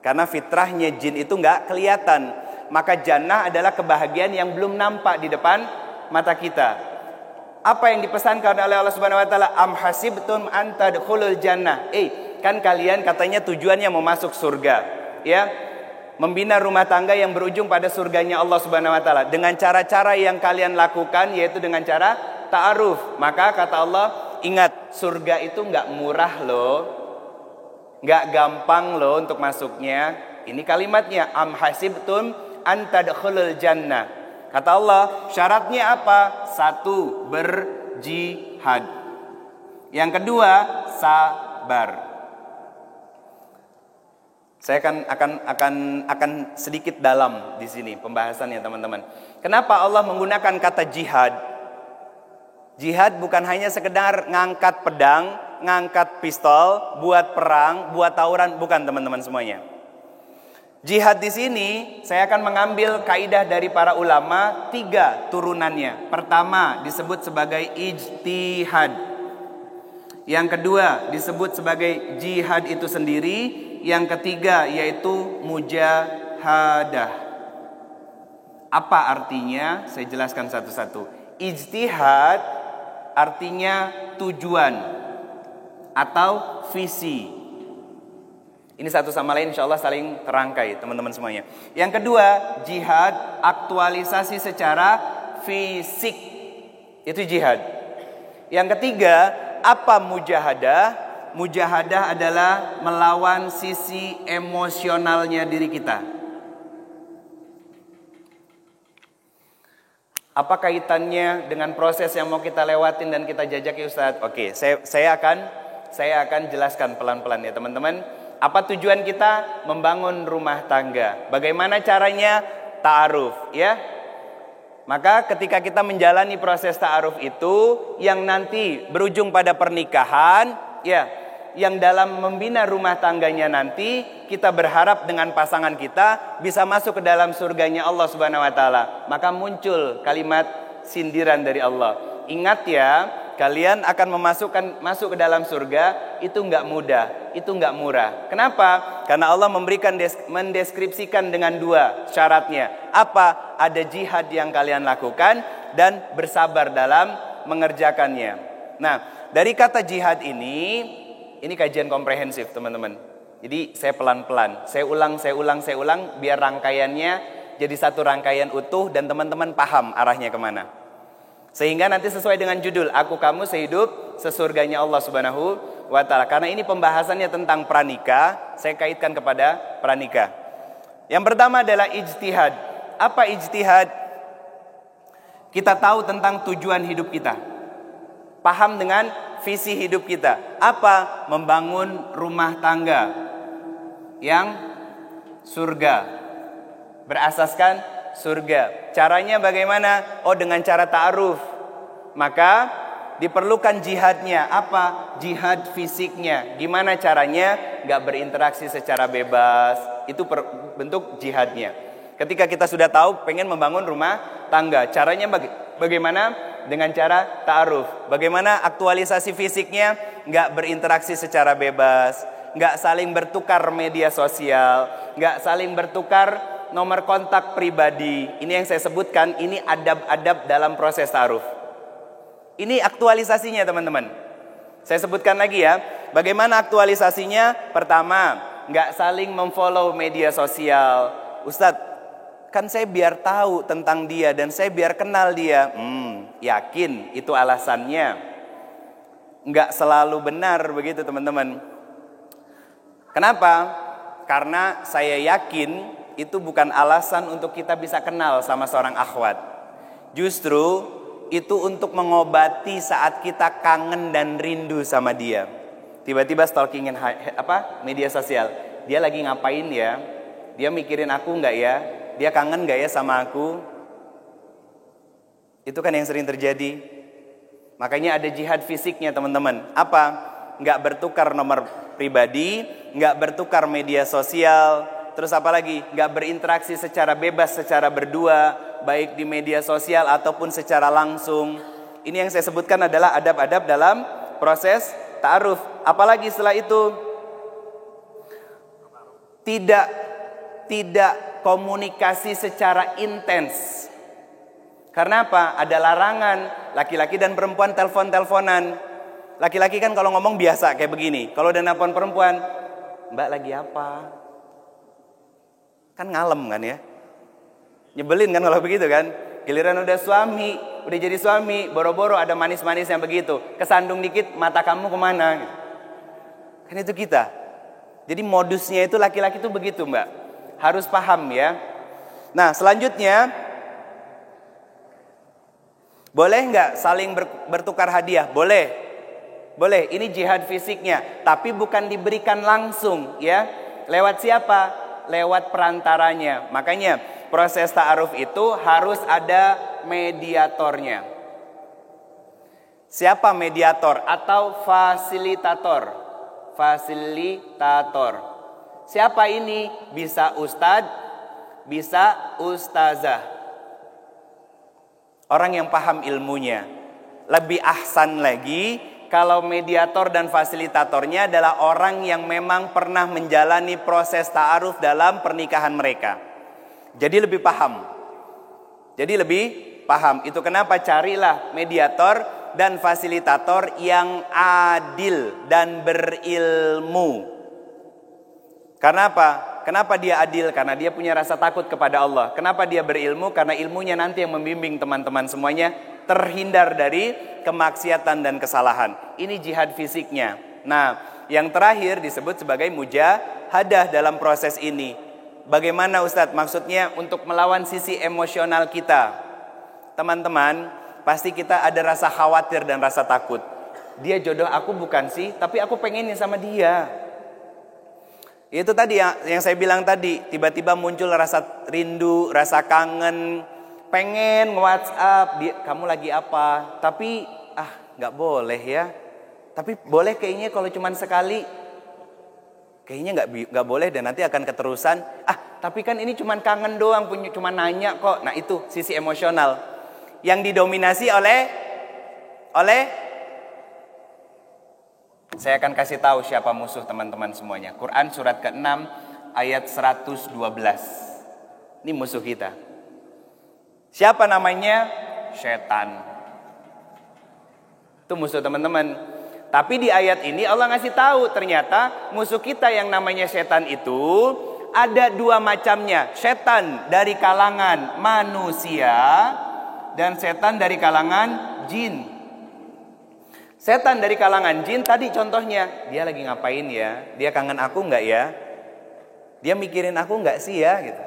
Karena fitrahnya jin itu nggak kelihatan. Maka jannah adalah kebahagiaan yang belum nampak di depan mata kita. Apa yang dipesankan oleh Allah Subhanahu wa taala? Am hasibtum an tadkhulul jannah. Kan kalian katanya tujuannya mau masuk surga, ya. Membina rumah tangga yang berujung pada surganya Allah Subhanahu wa taala dengan cara-cara yang kalian lakukan, yaitu dengan cara ta'aruf. Maka kata Allah, ingat, surga itu nggak murah loh. Gak gampang loh untuk masuknya. Ini kalimatnya, am hasibtum an tadkhulul jannah. Kata Allah, syaratnya apa? 1, berjihad. Yang kedua, sabar. Saya akan sedikit dalam di sini pembahasannya, teman-teman. Kenapa Allah menggunakan kata jihad? Jihad bukan hanya sekedar ngangkat pedang, ngangkat pistol, buat perang, buat tawuran, bukan, teman-teman semuanya. Jihad di sini saya akan mengambil kaidah dari para ulama, 3 turunannya. Pertama disebut sebagai ijtihad. Yang kedua disebut sebagai jihad itu sendiri. Yang ketiga yaitu mujahadah. Apa artinya? Saya jelaskan satu-satu. Ijtihad artinya tujuan atau visi. Ini satu sama lain insya Allah saling terangkai, teman-teman semuanya. Yang kedua, jihad aktualisasi secara fisik. Itu jihad. Yang ketiga, apa mujahadah? Mujahadah adalah melawan sisi emosionalnya diri kita. Apa kaitannya dengan proses yang mau kita lewatin dan kita jajaki, Ustadz? Oke, saya akan jelaskan pelan-pelan ya, teman-teman. Apa tujuan kita membangun rumah tangga? Bagaimana caranya? Ta'aruf, ya. Maka ketika kita menjalani proses ta'aruf itu, yang nanti berujung pada pernikahan, ya, yang dalam membina rumah tangganya nanti, kita berharap dengan pasangan kita bisa masuk ke dalam surganya Allah Subhanahu wa taala. Maka muncul kalimat sindiran dari Allah. Ingat ya, kalian akan masuk ke dalam surga, itu enggak mudah, itu enggak murah. Kenapa? Karena Allah mendeskripsikan dengan 2 syaratnya. Apa? Ada jihad yang kalian lakukan dan bersabar dalam mengerjakannya. Nah, dari kata jihad ini kajian komprehensif, teman-teman. Jadi saya pelan-pelan, saya ulang biar rangkaiannya jadi satu rangkaian utuh dan teman-teman paham arahnya kemana. Sehingga nanti sesuai dengan judul, aku kamu sehidup sesurganya Allah Subhanahu wa taala. Karena ini pembahasannya tentang pranikah, saya kaitkan kepada pranikah. Yang pertama adalah ijtihad. Apa ijtihad? Kita tahu tentang tujuan hidup kita. Paham dengan visi hidup kita. Apa? Membangun rumah tangga yang surga, berasaskan surga. Caranya bagaimana? Oh, dengan cara ta'aruf. Maka diperlukan jihadnya. Apa? Jihad fisiknya. Gimana caranya? Gak berinteraksi secara bebas. Itu bentuk jihadnya. Ketika kita sudah tahu pengen membangun rumah tangga, caranya bagaimana? Dengan cara ta'aruf. Bagaimana aktualisasi fisiknya? Gak berinteraksi secara bebas, gak saling bertukar media sosial, gak saling bertukar nomor kontak pribadi. Ini yang saya sebutkan, ini adab-adab dalam proses ta'aruf. Ini aktualisasinya teman-teman. Saya sebutkan lagi ya. Bagaimana aktualisasinya? Pertama, gak saling memfollow media sosial. Ustadz, kan saya biar tahu tentang dia dan saya biar kenal dia. Yakin itu alasannya? Nggak selalu benar begitu teman-teman. Kenapa? Karena saya yakin itu bukan alasan untuk kita bisa kenal sama seorang akhwat. Justru itu untuk mengobati saat kita kangen dan rindu sama dia. Tiba-tiba stalkingin media sosial. Dia lagi ngapain ya? Dia mikirin aku nggak ya? Dia kangen gak ya sama aku? Itu kan yang sering terjadi. Makanya ada jihad fisiknya teman-teman. Apa? Gak bertukar nomor pribadi, gak bertukar media sosial. Terus apa lagi? Gak berinteraksi secara bebas, secara berdua, baik di media sosial ataupun secara langsung. Ini yang saya sebutkan adalah adab-adab dalam proses ta'aruf. Apalagi setelah itu? Tidak komunikasi secara intens. Karena apa? Ada larangan laki-laki dan perempuan telepon-teleponan. Laki-laki kan kalau ngomong biasa kayak begini. Kalau udah nelpon perempuan, Mbak lagi apa? Kan ngalem kan ya. Nyebelin kan kalau begitu kan. Giliran udah jadi suami, boro-boro ada manis-manis yang begitu. Kesandung dikit, mata kamu kemana? Kan itu kita. Jadi modusnya itu laki-laki itu begitu Mbak. Harus paham ya. Nah selanjutnya, boleh nggak saling bertukar hadiah? Boleh. Boleh, ini jihad fisiknya. Tapi bukan diberikan langsung ya. Lewat siapa? Lewat perantaranya. Makanya proses ta'aruf itu harus ada mediatornya. Siapa mediator atau fasilitator? Fasilitator. Siapa ini? Bisa ustadz, bisa ustazah. Orang yang paham ilmunya. Lebih ahsan lagi kalau mediator dan fasilitatornya adalah orang yang memang pernah menjalani proses ta'aruf dalam pernikahan mereka. Jadi lebih paham. Itu kenapa carilah mediator dan fasilitator yang adil dan berilmu. Karena apa? Kenapa dia adil? Karena dia punya rasa takut kepada Allah. Kenapa dia berilmu? Karena ilmunya nanti yang membimbing teman-teman semuanya terhindar dari kemaksiatan dan kesalahan. Ini jihad fisiknya. Nah, yang terakhir disebut sebagai mujahadah dalam proses ini. Bagaimana Ustadz? Maksudnya untuk melawan sisi emosional kita. Teman-teman, pasti kita ada rasa khawatir dan rasa takut. Dia jodoh aku bukan sih, tapi aku pengennya sama dia. Itu tadi yang saya bilang tadi, tiba-tiba muncul rasa rindu, rasa kangen, pengen nge-WhatsApp, kamu lagi apa? Tapi nggak boleh ya. Tapi boleh kayaknya kalau cuma sekali. Kayaknya nggak boleh dan nanti akan keterusan. Tapi kan ini cuma kangen doang, cuma nanya kok. Nah itu sisi emosional yang didominasi oleh saya akan kasih tahu siapa musuh teman-teman semuanya. Quran surat ke-6 ayat 112. Ini musuh kita. Siapa namanya? Setan. Itu musuh teman-teman. Tapi di ayat ini Allah ngasih tahu ternyata musuh kita yang namanya setan itu ada dua macamnya. Setan dari kalangan manusia dan setan dari kalangan jin. Setan dari kalangan jin tadi contohnya, dia lagi ngapain ya? Dia kangen aku nggak ya? Dia mikirin aku nggak sih ya? Gitu.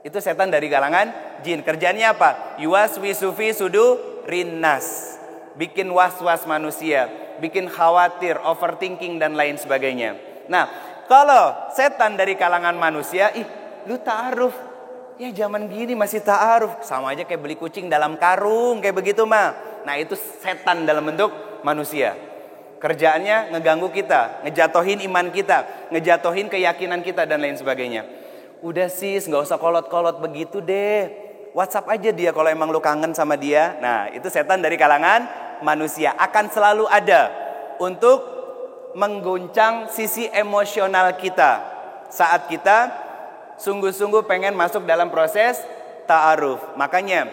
Itu setan dari kalangan jin. Kerjaannya apa? Yuwaswisu fi sudurin nas. Bikin was-was manusia, bikin khawatir, overthinking dan lain sebagainya. Nah, kalau setan dari kalangan manusia, lu ta'aruf. Ya zaman gini masih ta'aruf. Sama aja kayak beli kucing dalam karung, kayak begitu mah. Nah, itu setan dalam bentuk manusia. Kerjaannya ngeganggu kita, ngejatohin iman kita, ngejatohin keyakinan kita dan lain sebagainya. Udah sis, gak usah kolot-kolot begitu deh. WhatsApp aja dia kalau emang lu kangen sama dia. Nah, itu setan dari kalangan manusia. Akan selalu ada untuk mengguncang sisi emosional kita saat kita sungguh-sungguh pengen masuk dalam proses ta'aruf. Makanya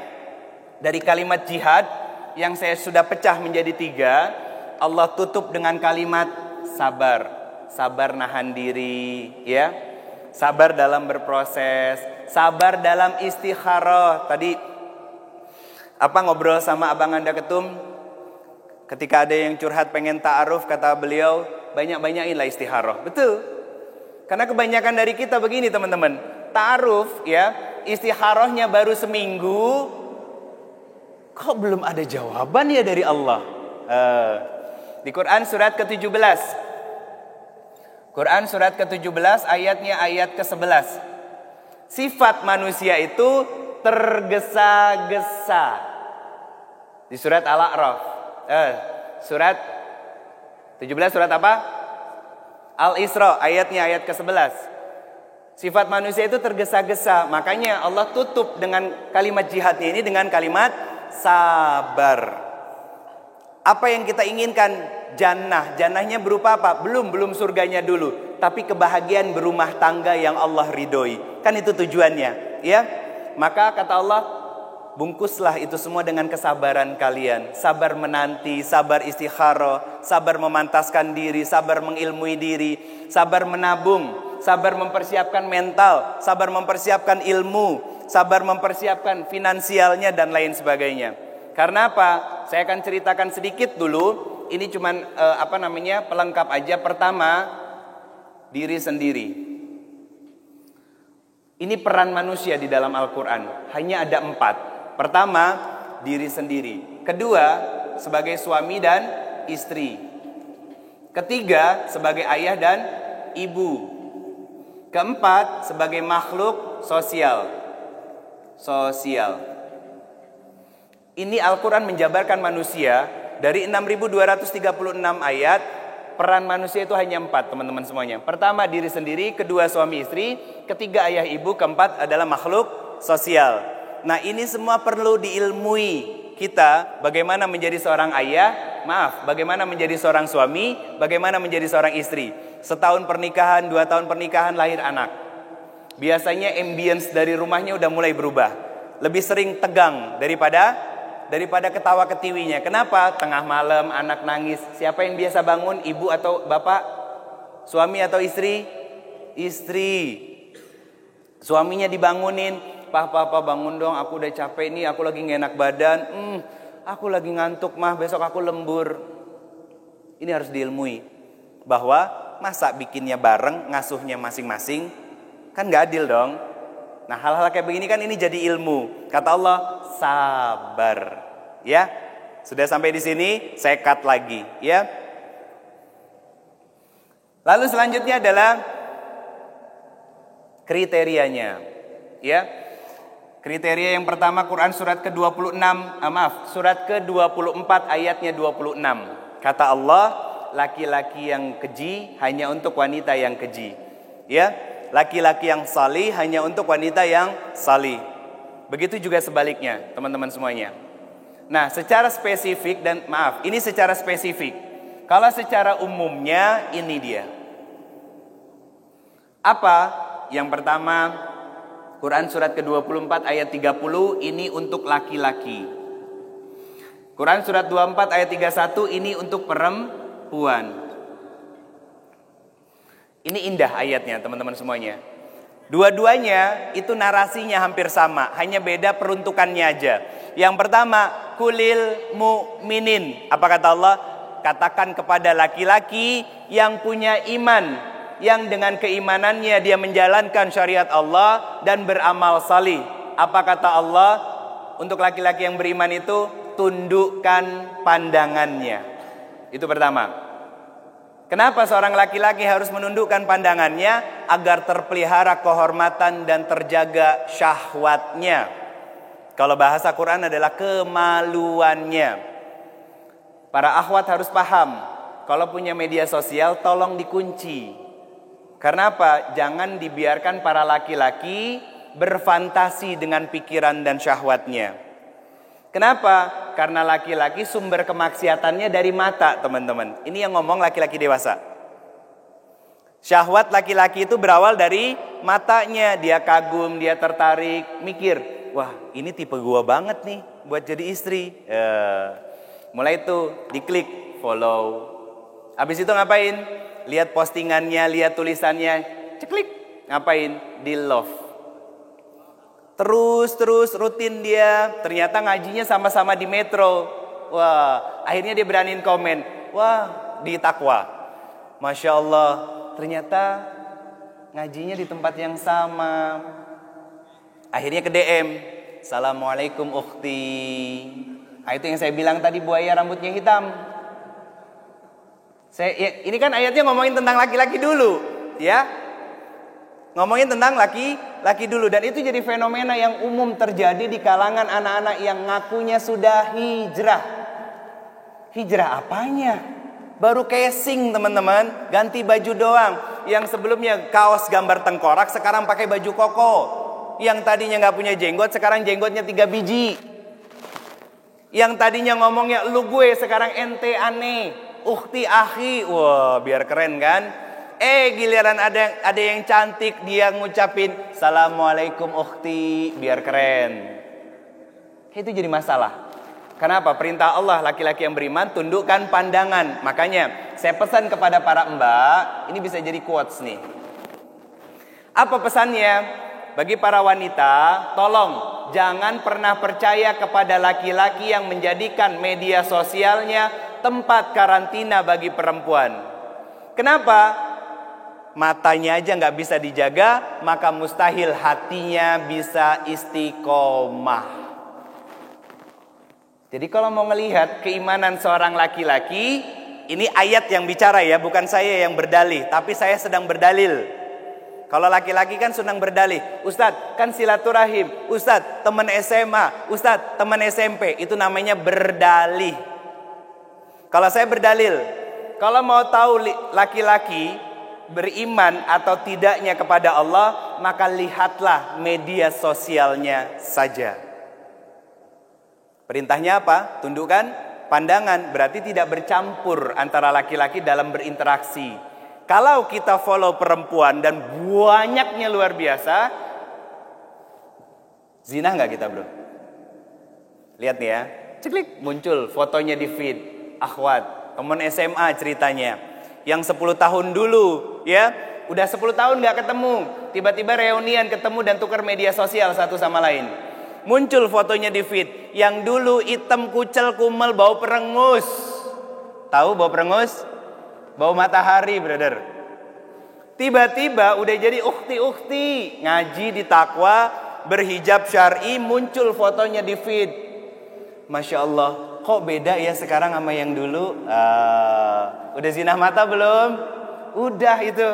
dari kalimat jihad yang saya sudah pecah menjadi 3, Allah tutup dengan kalimat sabar. Sabar nahan diri, ya. Sabar dalam berproses, sabar dalam istikharah. Tadi ngobrol sama Abang Anda Ketum, ketika ada yang curhat pengen ta'aruf, kata beliau, banyak-banyakinlah istikharah. Betul. Karena kebanyakan dari kita begini teman-teman, ta'aruf ya, istikharahnya baru seminggu, kok belum ada jawaban ya dari Allah. Di Quran surat ke-17, Quran surat ke-17 ayatnya ayat ke-11. Sifat manusia itu tergesa-gesa. Di surat Al-A'raf. Surat 17 surat apa? Al-Isra ayatnya ayat ke-11. Sifat manusia itu tergesa-gesa. Makanya Allah tutup dengan kalimat jihadnya ini dengan kalimat sabar. Apa yang kita inginkan? Jannah. Jannahnya berupa apa? Belum surganya dulu. Tapi kebahagiaan berumah tangga yang Allah ridhoi. Kan itu tujuannya. Ya. Maka kata Allah, bungkuslah itu semua dengan kesabaran kalian. Sabar menanti, sabar istikharah, sabar memantaskan diri, sabar mengilmui diri, sabar menabung, sabar mempersiapkan mental, sabar mempersiapkan ilmu, sabar mempersiapkan finansialnya dan lain sebagainya. Karena apa? Saya akan ceritakan sedikit dulu. Ini cuman pelengkap aja. Pertama, diri sendiri. Ini peran manusia di dalam Al-Quran. Hanya ada 4. Pertama, diri sendiri. Kedua, sebagai suami dan istri. Ketiga, sebagai ayah dan ibu. Keempat, sebagai makhluk sosial. Ini Al-Quran menjabarkan manusia dari 6.236 ayat. Peran manusia itu hanya 4 teman-teman semuanya. Pertama diri sendiri, kedua suami istri, ketiga ayah ibu, keempat adalah makhluk sosial. Nah ini semua perlu diilmui kita. Bagaimana menjadi seorang ayah, bagaimana menjadi seorang suami, bagaimana menjadi seorang istri. Setahun pernikahan, 2 tahun pernikahan lahir anak. Biasanya ambience dari rumahnya udah mulai berubah. Lebih sering tegang daripada ketawa ketiwinya. Kenapa? Tengah malam anak nangis. Siapa yang biasa bangun? Ibu atau bapak? Suami atau istri? Istri. Suaminya dibangunin. Papa bangun dong, aku udah capek nih, aku lagi gak enak badan. Aku lagi ngantuk mah, besok aku lembur. Ini harus diilmui. Bahwa masa bikinnya bareng, ngasuhnya masing-masing, kan gak adil dong. Nah hal-hal kayak begini kan ini jadi ilmu. Kata Allah, sabar. Ya, sudah sampai di sini, saya cut lagi. Ya. Lalu selanjutnya adalah kriterianya. Ya, kriteria yang pertama Quran surat ke-26, surat ke-24 ayatnya 26. Kata Allah, laki-laki yang keji hanya untuk wanita yang keji. Ya, laki-laki yang salih hanya untuk wanita yang salih. Begitu juga sebaliknya, teman-teman semuanya. Nah, secara spesifik ini secara spesifik. Kalau secara umumnya ini dia. Apa? Yang pertama, Quran surat ke-24 ayat 30 ini untuk laki-laki. Quran surat 24 ayat 31 ini untuk perempuan. Ini indah ayatnya teman-teman semuanya. Dua-duanya itu narasinya hampir sama, hanya beda peruntukannya aja. Yang pertama, kulil mu'minin. Apa kata Allah? Katakan kepada laki-laki yang punya iman, yang dengan keimanannya dia menjalankan syariat Allah dan beramal salih. Apa kata Allah untuk laki-laki yang beriman itu? Tundukkan pandangannya. Itu pertama. Kenapa seorang laki-laki harus menundukkan pandangannya? Agar terpelihara kehormatan dan terjaga syahwatnya. Kalau bahasa Quran adalah kemaluannya. Para akhwat harus paham, kalau punya media sosial tolong dikunci. Karena apa? Jangan dibiarkan para laki-laki berfantasi dengan pikiran dan syahwatnya. Kenapa? Karena laki-laki sumber kemaksiatannya dari mata, teman-teman. Ini yang ngomong laki-laki dewasa. Syahwat laki-laki itu berawal dari matanya. Dia kagum, dia tertarik, mikir, wah ini tipe gua banget nih buat jadi istri. Mulai itu diklik, follow. Habis itu ngapain? Lihat postingannya, lihat tulisannya, ceklik. Ngapain? Di love. Terus rutin dia. Ternyata ngajinya sama-sama di Metro. Wah, akhirnya dia beraniin komen. Wah, di Takwa. Masya Allah, ternyata ngajinya di tempat yang sama. Akhirnya ke DM. Assalamualaikum ukhti. Nah, itu yang saya bilang tadi, buaya rambutnya hitam. Ini kan ayatnya ngomongin tentang laki-laki dulu, ya. Ngomongin tentang laki-laki dulu. Dan itu jadi fenomena yang umum terjadi di kalangan anak-anak yang ngakunya sudah hijrah. Hijrah apanya? Baru casing, teman-teman. Ganti baju doang. Yang sebelumnya kaos gambar tengkorak, sekarang pakai baju koko. Yang tadinya gak punya jenggot, sekarang jenggotnya 3 biji. Yang tadinya ngomongnya lu gue, sekarang ente aneh. Ukhti akhi. Wah, biar keren kan? Giliran ada yang cantik, dia ngucapin Assalamualaikum ukhti, biar keren. Itu jadi masalah. Kenapa? Perintah Allah, laki-laki yang beriman tundukkan pandangan. Makanya saya pesan kepada para mbak, ini bisa jadi quotes nih. Apa pesannya? Bagi para wanita, tolong jangan pernah percaya kepada laki-laki yang menjadikan media sosialnya tempat karantina bagi perempuan. Kenapa? Matanya aja nggak bisa dijaga, maka mustahil hatinya bisa istiqomah. Jadi kalau mau melihat keimanan seorang laki-laki, ini ayat yang bicara ya, bukan saya yang berdalih, tapi saya sedang berdalil. Kalau laki-laki kan senang berdalih, Ustadz kan silaturahim, Ustadz teman SMA, Ustadz teman SMP, itu namanya berdalih. Kalau saya berdalil, kalau mau tahu laki-laki beriman atau tidaknya kepada Allah, maka lihatlah media sosialnya saja. Perintahnya apa? Tundukkan pandangan, berarti tidak bercampur antara laki-laki dalam berinteraksi. Kalau kita follow perempuan dan banyaknya luar biasa, zina nggak kita bro? Lihat nih ya, ceklik muncul fotonya di feed. Akhwat, teman SMA ceritanya. Yang 10 tahun dulu ya, udah 10 tahun gak ketemu, tiba-tiba reunian ketemu dan tukar media sosial satu sama lain. Muncul fotonya di feed. Yang dulu hitam kucel kumel bau perengus. Tahu bau perengus? Bau matahari brother. Tiba-tiba udah jadi ukhti-ukhti, ngaji di Takwa, berhijab syar'i, muncul fotonya di feed. Masya Allah, kok beda ya sekarang sama yang dulu? Udah zinah mata belum? Udah itu.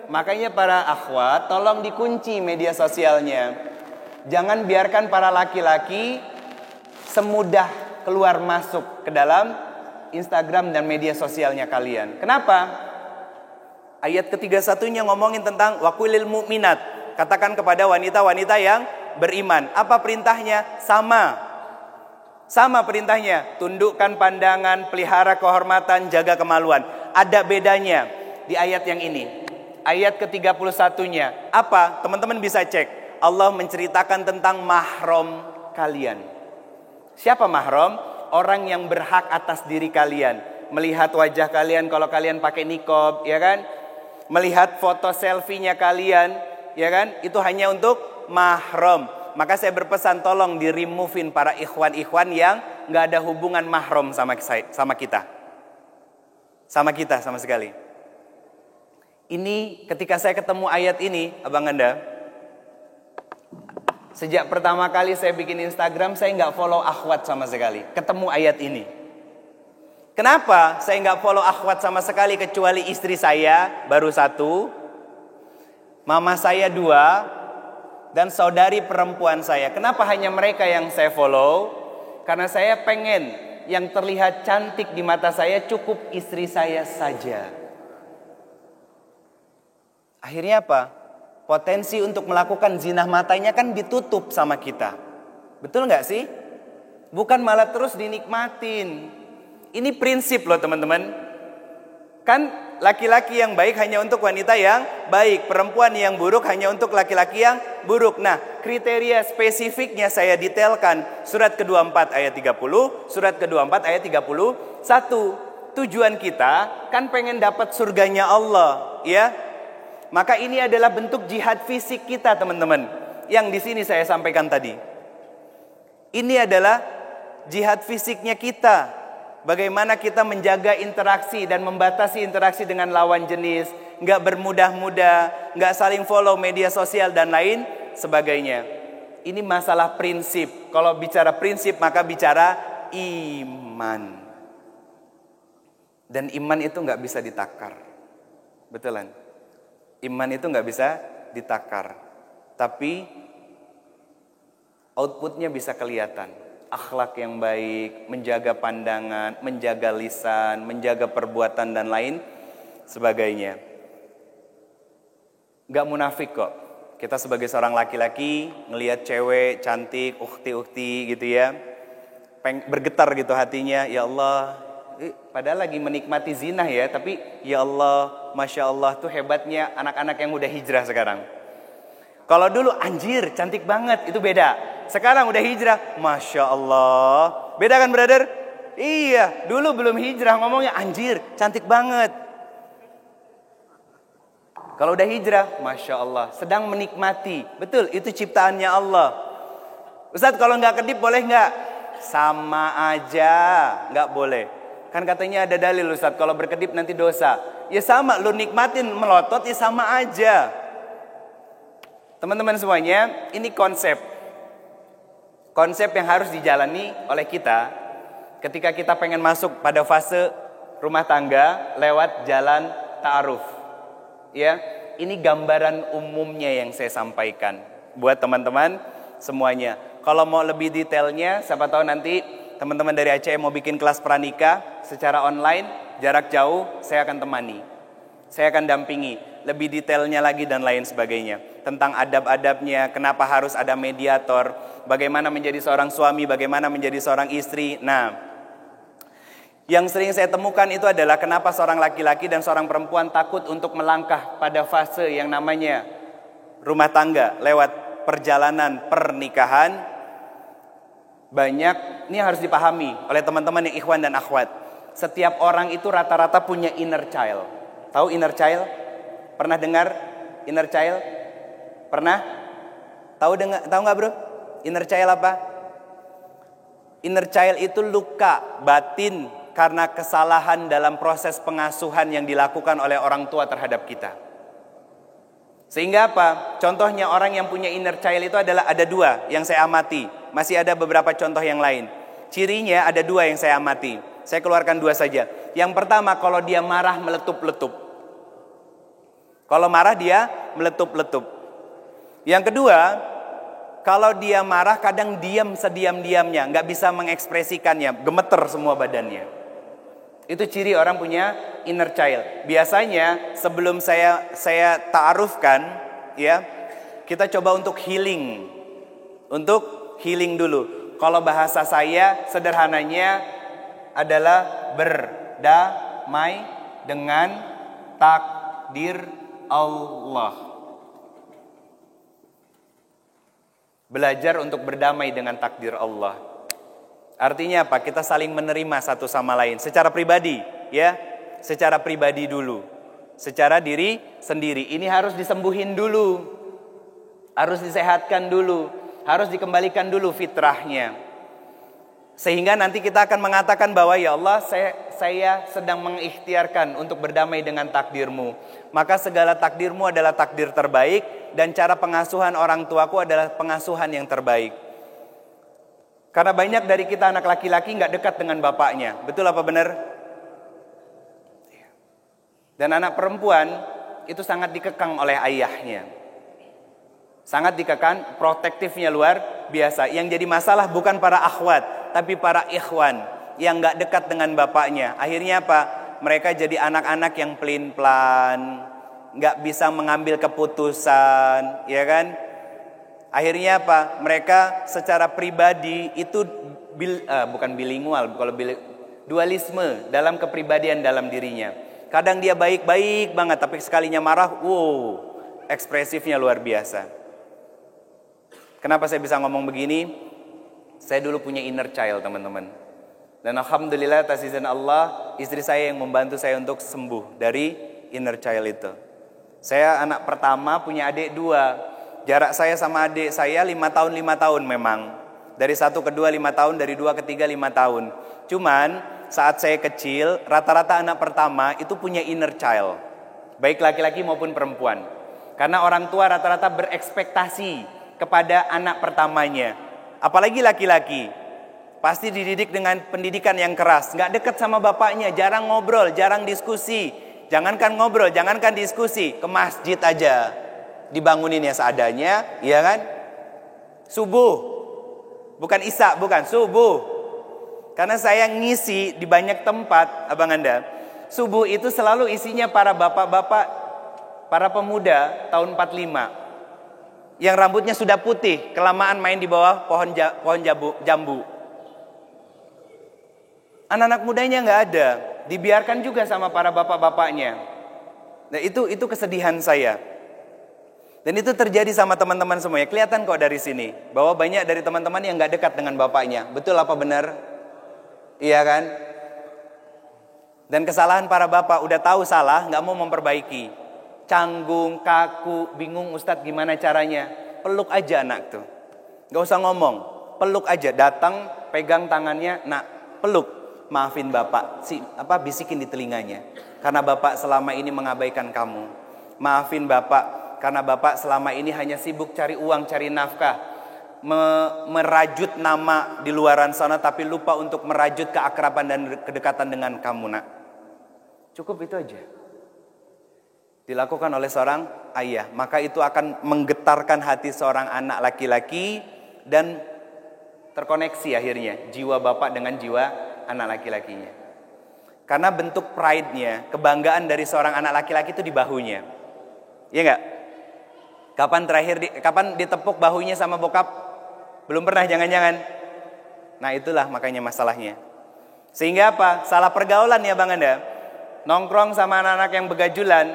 Makanya para akhwat tolong dikunci media sosialnya. Jangan biarkan para laki-laki semudah keluar masuk ke dalam Instagram dan media sosialnya kalian. Kenapa? Ayat ke-31-nya ngomongin tentang waqulil mu'minat. Katakan kepada wanita-wanita yang beriman. Apa perintahnya? Sama perintahnya, tundukkan pandangan, pelihara kehormatan, jaga kemaluan. Ada bedanya di ayat yang ini. Ayat ke-31-nya. Apa? Teman-teman bisa cek. Allah menceritakan tentang mahram kalian. Siapa mahram? Orang yang berhak atas diri kalian. Melihat wajah kalian kalau kalian pakai niqab, ya kan? Melihat foto selfie-nya kalian, ya kan? Itu hanya untuk mahram. Maka saya berpesan tolong di-removein para ikhwan-ikhwan yang gak ada hubungan mahram sama kita. Sama kita sama sekali. Ini ketika saya ketemu ayat ini, Abang Anda, sejak pertama kali saya bikin Instagram, saya nggak follow akhwat sama sekali. Ketemu ayat ini. Kenapa saya nggak follow akhwat sama sekali, kecuali istri saya baru 1, mama saya 2, dan saudari perempuan saya. Kenapa hanya mereka yang saya follow? Karena saya pengen yang terlihat cantik di mata saya cukup istri saya saja. Akhirnya apa? Potensi untuk melakukan zina matanya kan ditutup sama kita. Betul nggak sih? Bukan malah terus dinikmatin. Ini prinsip loh teman-teman. Kan laki-laki yang baik hanya untuk wanita yang baik. Perempuan yang buruk hanya untuk laki-laki yang buruk. Nah, kriteria spesifiknya saya detailkan. Surat ke-24 ayat 30, surat ke-24 ayat 31. Tujuan kita kan pengen dapat surganya Allah, ya. Maka ini adalah bentuk jihad fisik kita, teman-teman. Yang di sini saya sampaikan tadi. Ini adalah jihad fisiknya kita. Bagaimana kita menjaga interaksi dan membatasi interaksi dengan lawan jenis. Nggak bermudah-mudah, nggak saling follow media sosial dan lain sebagainya. Ini masalah prinsip. Kalau bicara prinsip maka bicara iman. Dan iman itu nggak bisa ditakar. Betulan? Iman itu nggak bisa ditakar. Tapi outputnya bisa kelihatan. Akhlak yang baik, menjaga pandangan, menjaga lisan, menjaga perbuatan dan lain sebagainya. Gak munafik kok. Kita sebagai seorang laki-laki ngelihat cewek cantik, ukti-ukti gitu ya, bergetar gitu hatinya. Ya Allah, padahal lagi menikmati zina ya, tapi ya Allah, Masya Allah tuh hebatnya anak-anak yang udah hijrah sekarang. Kalau dulu anjir cantik banget, itu beda. Sekarang udah hijrah, Masya Allah. Beda kan brother? Iya, dulu belum hijrah ngomongnya anjir cantik banget. Kalau udah hijrah, Masya Allah, sedang menikmati. Betul, itu ciptaannya Allah. Ustadz kalau nggak kedip boleh nggak? Sama aja, nggak boleh. Kan katanya ada dalil Ustadz, kalau berkedip nanti dosa. Ya sama, lu nikmatin melotot ya sama aja. Teman-teman semuanya, ini konsep. Konsep yang harus dijalani oleh kita ketika kita pengen masuk pada fase rumah tangga lewat jalan ta'aruf. Ya, ini gambaran umumnya yang saya sampaikan buat teman-teman semuanya. Kalau mau lebih detailnya, siapa tahu nanti teman-teman dari Aceh mau bikin kelas pranikah secara online, jarak jauh, saya akan temani. Saya akan dampingi lebih detailnya lagi dan lain sebagainya. Tentang adab-adabnya, kenapa harus ada mediator, bagaimana menjadi seorang suami, bagaimana menjadi seorang istri. Nah, yang sering saya temukan itu adalah kenapa seorang laki-laki dan seorang perempuan takut untuk melangkah pada fase yang namanya rumah tangga lewat perjalanan pernikahan. Banyak, ini harus dipahami oleh teman-teman yang ikhwan dan akhwat. Setiap orang itu rata-rata punya inner child. Tahu inner child? Pernah dengar inner child? Pernah? Tahu nggak bro? Inner child apa? Inner child itu luka batin karena kesalahan dalam proses pengasuhan yang dilakukan oleh orang tua terhadap kita. Sehingga apa? Contohnya orang yang punya inner child itu adalah ada 2 yang saya amati. Masih ada beberapa contoh yang lain. Cirinya ada 2 yang saya amati. Saya keluarkan 2 saja. Yang pertama, kalau dia marah meletup-letup. Kalau marah dia meletup-letup. Yang kedua, kalau dia marah kadang diam sediam-diamnya, nggak bisa mengekspresikannya, gemeter semua badannya. Itu ciri orang punya inner child. Biasanya sebelum saya ta'arufkan, ya, kita coba untuk healing. Untuk healing dulu. Kalau bahasa saya sederhananya adalah berdamai dengan takdir Allah. Belajar untuk berdamai dengan takdir Allah. Artinya apa? Kita saling menerima satu sama lain secara pribadi, ya. Secara pribadi dulu. Secara diri sendiri. Ini harus disembuhin dulu. Harus disehatkan dulu. Harus dikembalikan dulu fitrahnya. Sehingga nanti kita akan mengatakan bahwa ya Allah, saya sedang mengikhtiarkan untuk berdamai dengan takdirmu. Maka segala takdirmu adalah takdir terbaik, dan cara pengasuhan orang tuaku adalah pengasuhan yang terbaik. Karena banyak dari kita anak laki-laki nggak dekat dengan bapaknya. Betul apa benar? Dan anak perempuan itu sangat dikekang oleh ayahnya. Sangat dikekang, protektifnya luar biasa. Yang jadi masalah bukan para akhwat, tapi para ikhwan yang nggak dekat dengan bapaknya. Akhirnya apa? Mereka jadi anak-anak yang pelin-pelan, nggak bisa mengambil keputusan, ya kan? Akhirnya apa? Mereka secara pribadi itu bukan bilingual, kalau dualisme dalam kepribadian dalam dirinya. Kadang dia baik-baik banget, tapi sekalinya marah, wow, ekspresifnya luar biasa. Kenapa saya bisa ngomong begini? Saya dulu punya inner child, teman-teman. Dan alhamdulillah atas izin Allah, istri saya yang membantu saya untuk sembuh dari inner child itu. Saya anak pertama, punya adik 2. Jarak saya sama adik saya 5 tahun memang. Dari 1 ke 2 5 tahun, dari 2 ke 3 5 tahun. Cuman saat saya kecil, rata-rata anak pertama itu punya inner child. Baik laki-laki maupun perempuan. Karena orang tua rata-rata berekspektasi kepada anak pertamanya. Apalagi laki-laki. Pasti dididik dengan pendidikan yang keras. Nggak dekat sama bapaknya, jarang ngobrol, jarang diskusi. Jangankan ngobrol, jangankan diskusi, ke masjid aja dibangunin ya seadanya, iya kan? Subuh, bukan isya, bukan subuh. Karena saya ngisi di banyak tempat, abang anda, subuh itu selalu isinya para bapak-bapak, para pemuda tahun 45, yang rambutnya sudah putih, kelamaan main di bawah pohon jambu. Anak-anak mudanya nggak ada, dibiarkan juga sama para bapak-bapaknya. Nah itu kesedihan saya. Dan itu terjadi sama teman-teman semuanya. Kelihatan kok dari sini bahwa banyak dari teman-teman yang gak dekat dengan bapaknya. Betul apa benar? Iya kan? Dan kesalahan para bapak, udah tahu salah, gak mau memperbaiki. Canggung, kaku, bingung Ustadz gimana caranya. Peluk aja anak tuh. Gak usah ngomong, peluk aja. Datang, pegang tangannya, nak peluk. Maafin bapak, bisikin di telinganya. Karena bapak selama ini mengabaikan kamu. Maafin bapak. Karena bapak selama ini hanya sibuk cari uang, cari nafkah. Merajut nama di luaran sana, tapi lupa untuk merajut keakraban dan kedekatan dengan kamu, nak. Cukup itu aja. Dilakukan oleh seorang ayah. Maka itu akan menggetarkan hati seorang anak laki-laki. Dan terkoneksi akhirnya jiwa bapak dengan jiwa anak laki-lakinya. Karena bentuk pride-nya, kebanggaan dari seorang anak laki-laki itu di bahunya. Iya enggak? Kapan ditepuk bahunya sama bokap? Belum pernah, jangan-jangan. Nah itulah makanya masalahnya. Sehingga apa? Salah pergaulan ya bang anda. Nongkrong sama anak-anak yang begajulan,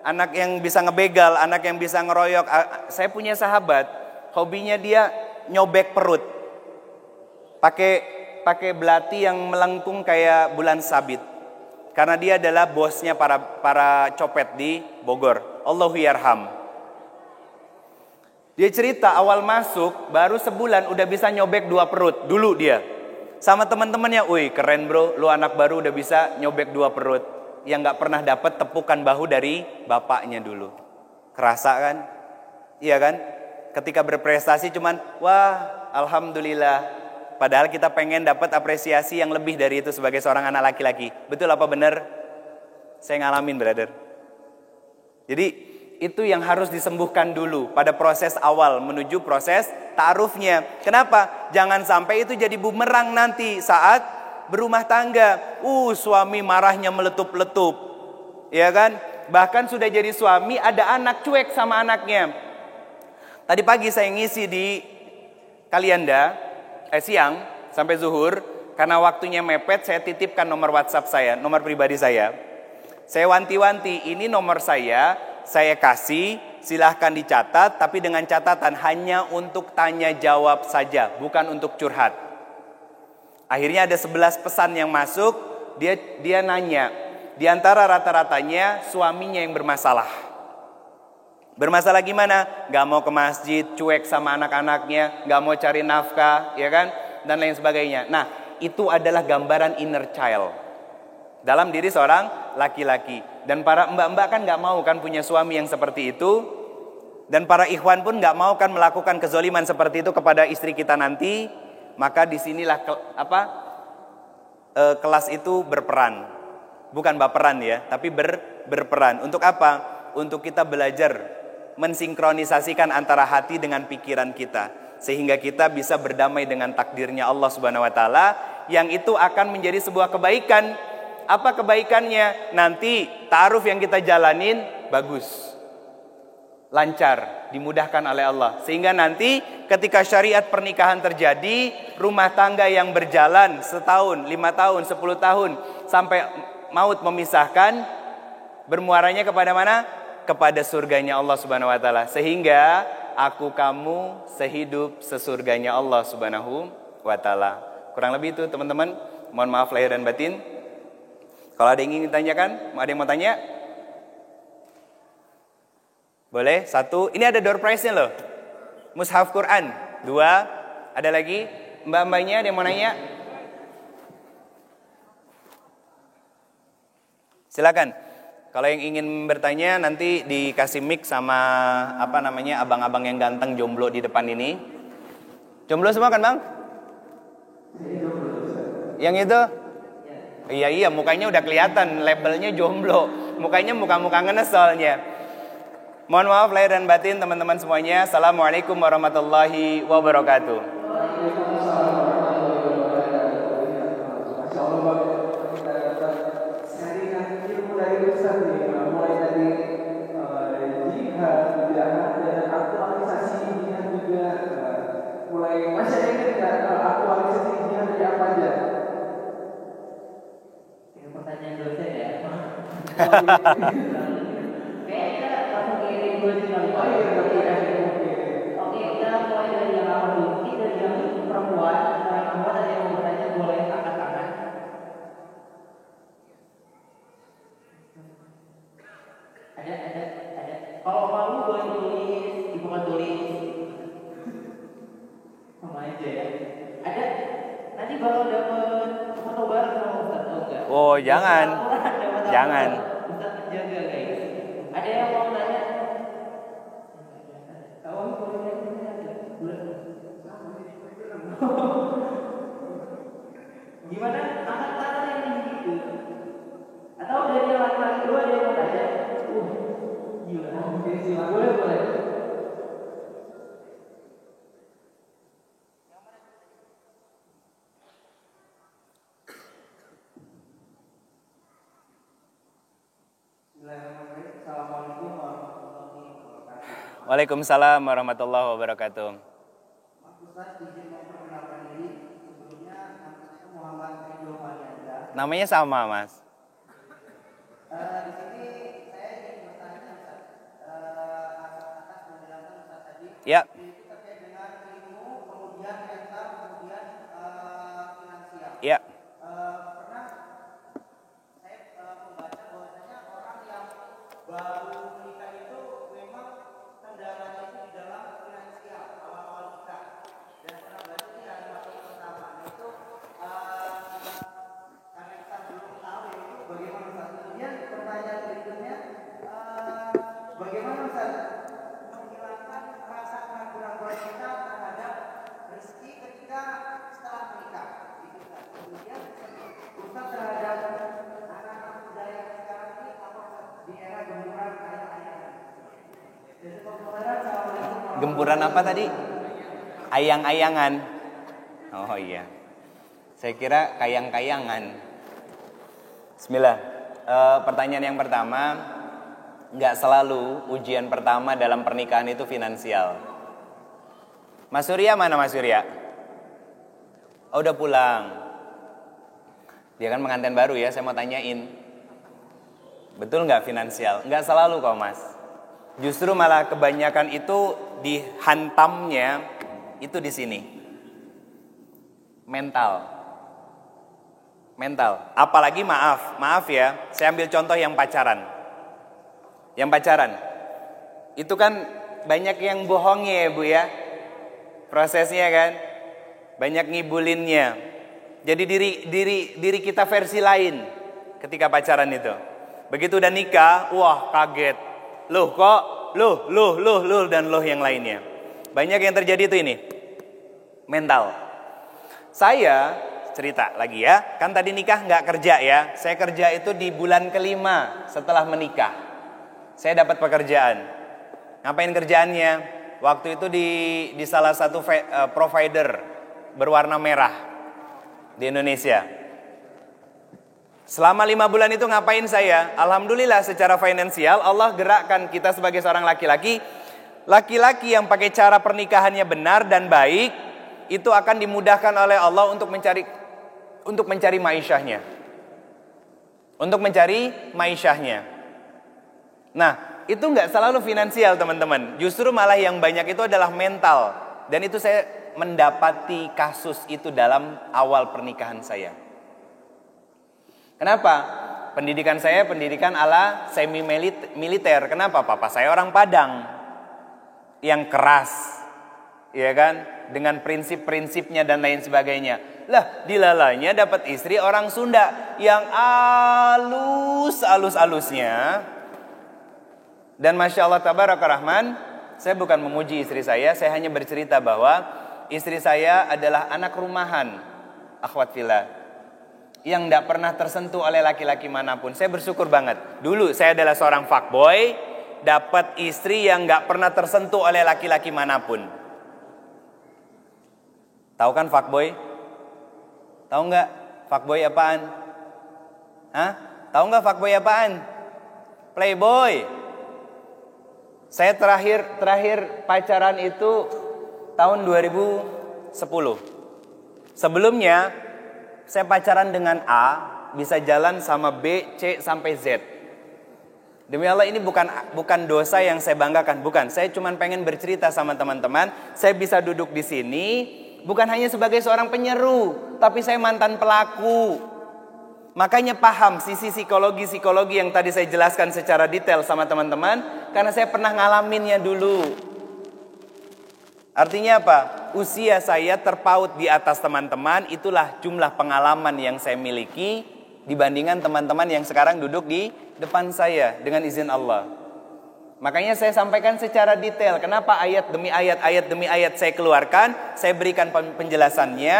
anak yang bisa ngebegal, anak yang bisa ngeroyok. Saya punya sahabat, hobinya dia nyobek perut. Pakai belati yang melengkung kayak bulan sabit. Karena dia adalah bosnya para copet di Bogor. Allahu yarham. Dia cerita awal masuk baru sebulan udah bisa nyobek 2 perut dulu dia. Sama teman-temannya, "Wih, keren bro, lu anak baru udah bisa nyobek 2 perut." Yang nggak pernah dapat tepukan bahu dari bapaknya dulu. Kerasa kan? Iya kan? Ketika berprestasi cuman, wah, alhamdulillah. Padahal kita pengen dapat apresiasi yang lebih dari itu sebagai seorang anak laki-laki. Betul apa benar? Saya ngalamin, brother. Jadi itu yang harus disembuhkan dulu pada proses awal menuju proses ta'arufnya. Kenapa? Jangan sampai itu jadi bumerang nanti saat berumah tangga. Suami marahnya meletup-letup. Ya kan? Bahkan sudah jadi suami, ada anak cuek sama anaknya. Tadi pagi saya ngisi di Kalianda, siang sampai zuhur. Karena waktunya mepet, saya titipkan nomor WhatsApp saya, nomor pribadi saya. Saya wanti-wanti, ini nomor saya kasih, silahkan dicatat, tapi dengan catatan hanya untuk tanya jawab saja, bukan untuk curhat. Akhirnya ada 11 pesan yang masuk, dia nanya, di antara rata-ratanya suaminya yang bermasalah. Bermasalah gimana? Gak mau ke masjid, cuek sama anak-anaknya, gak mau cari nafkah, ya kan? dan lain sebagainya. Nah, itu adalah gambaran inner child dalam diri seorang laki-laki. Dan para mbak-mbak kan gak mau kan punya suami yang seperti itu. Dan para ikhwan pun gak mau kan melakukan kezoliman seperti itu kepada istri kita nanti. Maka disinilah kelas itu berperan. Bukan baperan ya, tapi berperan. Untuk apa? Untuk kita belajar mensinkronisasikan antara hati dengan pikiran kita, sehingga kita bisa berdamai dengan takdirnya Allah Subhanahu wa taala, yang itu akan menjadi sebuah kebaikan. Apa kebaikannya? Nanti ta'aruf yang kita jalanin bagus, lancar, dimudahkan oleh Allah, sehingga nanti ketika syariat pernikahan terjadi, rumah tangga yang berjalan setahun, 5 tahun, 10 tahun sampai maut memisahkan, bermuaranya kepada mana? Kepada surganya Allah Subhanahu wa taala. Sehingga aku kamu sehidup sesurganya Allah Subhanahu wa taala. Kurang lebih itu teman-teman. Mohon maaf lahir dan batin. Kalau ada yang ingin ditanyakan, ada yang mau tanya? Boleh? 1. Ini ada door prize-nya loh. Mushaf Quran. 2. Ada lagi? Mbak-mbaknya ada yang mau nanya? Silakan. Kalau yang ingin bertanya nanti dikasih mic sama abang-abang yang ganteng jomblo di depan ini. Jomblo semua kan bang? Yang itu? Iya mukanya udah kelihatan labelnya jomblo. Mukanya muka-muka ngenes soalnya. Mohon maaf lahir dan batin teman-teman semuanya. Assalamualaikum warahmatullahi wabarakatuh. Oke, kita mulai dari yang awal dulu. Mungkin dari yang perempuan ada yang mau bertanya, boleh angkat tangan. Ada. Kalau malu boleh tulis, dibuka tulis. Sama aja ya. Ada. Nanti bakal dapat foto bareng sama Ustaz atau enggak? Oh, jangan. Jangan. Ustaz menjaga guys. Ada yang mau tanya? Gimana? Angkat tangan yang tinggi itu. Atau dari yang laki-laki dua ada yang mau tanya? Gila. Boleh. Assalamualaikum warahmatullahi wabarakatuh. Waalaikumsalam warahmatullahi wabarakatuh. Mas Ustaz, izin memperkenalkan diri. Sebelumnya nama saya Muhammad Ridho Marianda. Namanya sama mas. Di sini saya ingin bertanya Ustaz, atas penjelasan Ustaz tadi. Ya. Itu terkait dengan ilmu, kemudian mental, kemudian finansial. Ya. Pernah saya membaca bahwasanya orang yang baru menikah itu memang kendalanya itu di dalam finansial awal-awal nikah. Dan pernah baca di kalimat pertama itu karena kita belum tahu itu bagaimana Ustaz. Kemudian pertanyaan berikutnya, bagaimana Ustaz menghilangkan rasa keraguan kita terhadap rezeki ketika setelah menikah. Kemudian Ustaz terhadap anak-anak muda yang sekarang ini apa di era gemburan ayang-ayangan. Jadi Assalamualaikum. Gempuran apa tadi? Ayang-ayangan. Oh iya. Saya kira kayang-kayangan. Bismillah. Pertanyaan yang pertama, nggak selalu ujian pertama dalam pernikahan itu finansial. Mas Surya mana Mas Surya? Oh, udah pulang. Dia kan pengantin baru ya, saya mau tanyain. Betul nggak finansial? Nggak selalu kok mas. Justru malah kebanyakan itu dihantamnya itu di sini. Mental. Apalagi maaf ya. Saya ambil contoh yang pacaran. Itu kan banyak yang bohongnya ya Bu ya. Prosesnya kan. banyak ngibulinnya. Jadi diri kita versi lain ketika pacaran itu. Begitu udah nikah, wah kaget. Loh kok, loh dan loh yang lainnya. Banyak yang terjadi itu ini. Mental. Saya cerita lagi ya, kan tadi nikah nggak kerja ya. Saya kerja itu di bulan ke-5 setelah menikah. Saya dapat pekerjaan. Ngapain kerjaannya? Waktu itu di salah satu provider berwarna merah di Indonesia. Selama 5 bulan itu ngapain saya? Alhamdulillah secara finansial Allah gerakkan kita sebagai seorang laki-laki. Laki-laki yang pakai cara pernikahannya benar dan baik, itu akan dimudahkan oleh Allah untuk mencari maisyahnya. Untuk mencari maisyahnya. Nah, itu nggak selalu finansial teman-teman. Justru malah yang banyak itu adalah mental. Dan itu saya mendapati kasus itu dalam awal pernikahan saya. Kenapa? Pendidikan saya pendidikan ala semi militer. Kenapa? Papa saya orang Padang yang keras, ya kan? Dengan prinsip-prinsipnya dan lain sebagainya. Lah, dilalanya dapat istri orang Sunda yang alus-alusnya. Dan Masya Allah Tabaraka Rahman, saya bukan memuji istri saya hanya bercerita bahwa istri saya adalah anak rumahan, akhwat fillah, yang tidak pernah tersentuh oleh laki-laki manapun. Saya bersyukur banget. Dulu saya adalah seorang fuckboy, dapat istri yang tidak pernah tersentuh oleh laki-laki manapun. Tahu kan fuckboy? Tahu nggak fuckboy apaan? Hah? Tahu nggak fuckboy apaan? Playboy. Saya terakhir pacaran itu tahun 2010. Sebelumnya saya pacaran dengan A, bisa jalan sama B, C sampai Z. Demi Allah ini bukan dosa yang saya banggakan, bukan. Saya cuma pengen bercerita sama teman-teman. Saya bisa duduk di sini bukan hanya sebagai seorang penyeru, tapi saya mantan pelaku. Makanya paham sisi psikologi yang tadi saya jelaskan secara detail sama teman-teman, karena saya pernah ngalaminnya dulu. Artinya apa? Usia saya terpaut di atas teman-teman, itulah jumlah pengalaman yang saya miliki dibandingkan teman-teman yang sekarang duduk di depan saya dengan izin Allah. Makanya saya sampaikan secara detail kenapa ayat demi ayat saya keluarkan, saya berikan penjelasannya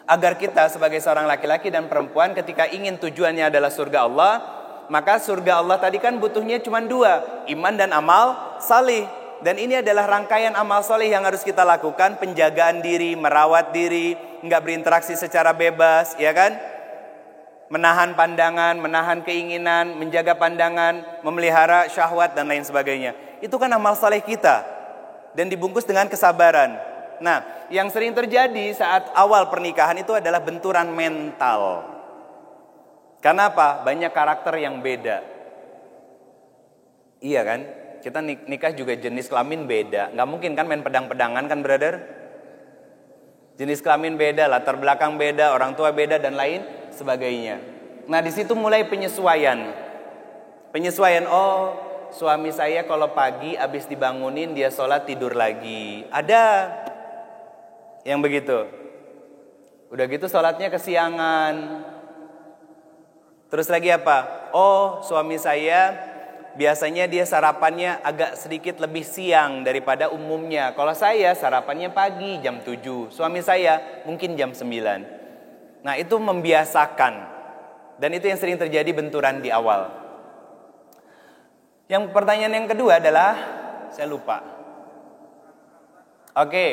agar kita sebagai seorang laki-laki dan perempuan ketika ingin tujuannya adalah surga Allah, maka surga Allah tadi kan butuhnya cuma 2, iman dan amal salih. Dan ini adalah rangkaian amal soleh yang harus kita lakukan. Penjagaan diri, merawat diri, nggak berinteraksi secara bebas, ya kan? Menahan pandangan, menahan keinginan, menjaga pandangan, memelihara syahwat dan lain sebagainya. Itu kan amal soleh kita. Dan dibungkus dengan kesabaran. Nah, yang sering terjadi saat awal pernikahan itu adalah benturan mental. Karena apa? Banyak karakter yang beda. Iya kan? Kita nikah juga jenis kelamin beda. Gak mungkin kan main pedang-pedangan kan brother? Jenis kelamin beda, latar belakang beda, orang tua beda dan lain sebagainya. Nah di situ mulai penyesuaian. Oh suami saya kalau pagi abis dibangunin dia sholat tidur lagi. Ada yang begitu. Udah gitu sholatnya kesiangan. Terus lagi apa? Oh suami saya biasanya dia sarapannya agak sedikit lebih siang daripada umumnya. Kalau saya sarapannya pagi jam 7. Suami saya mungkin jam 9. Nah itu membiasakan. Dan itu yang sering terjadi benturan di awal. Yang pertanyaan yang kedua adalah, saya lupa. Oke,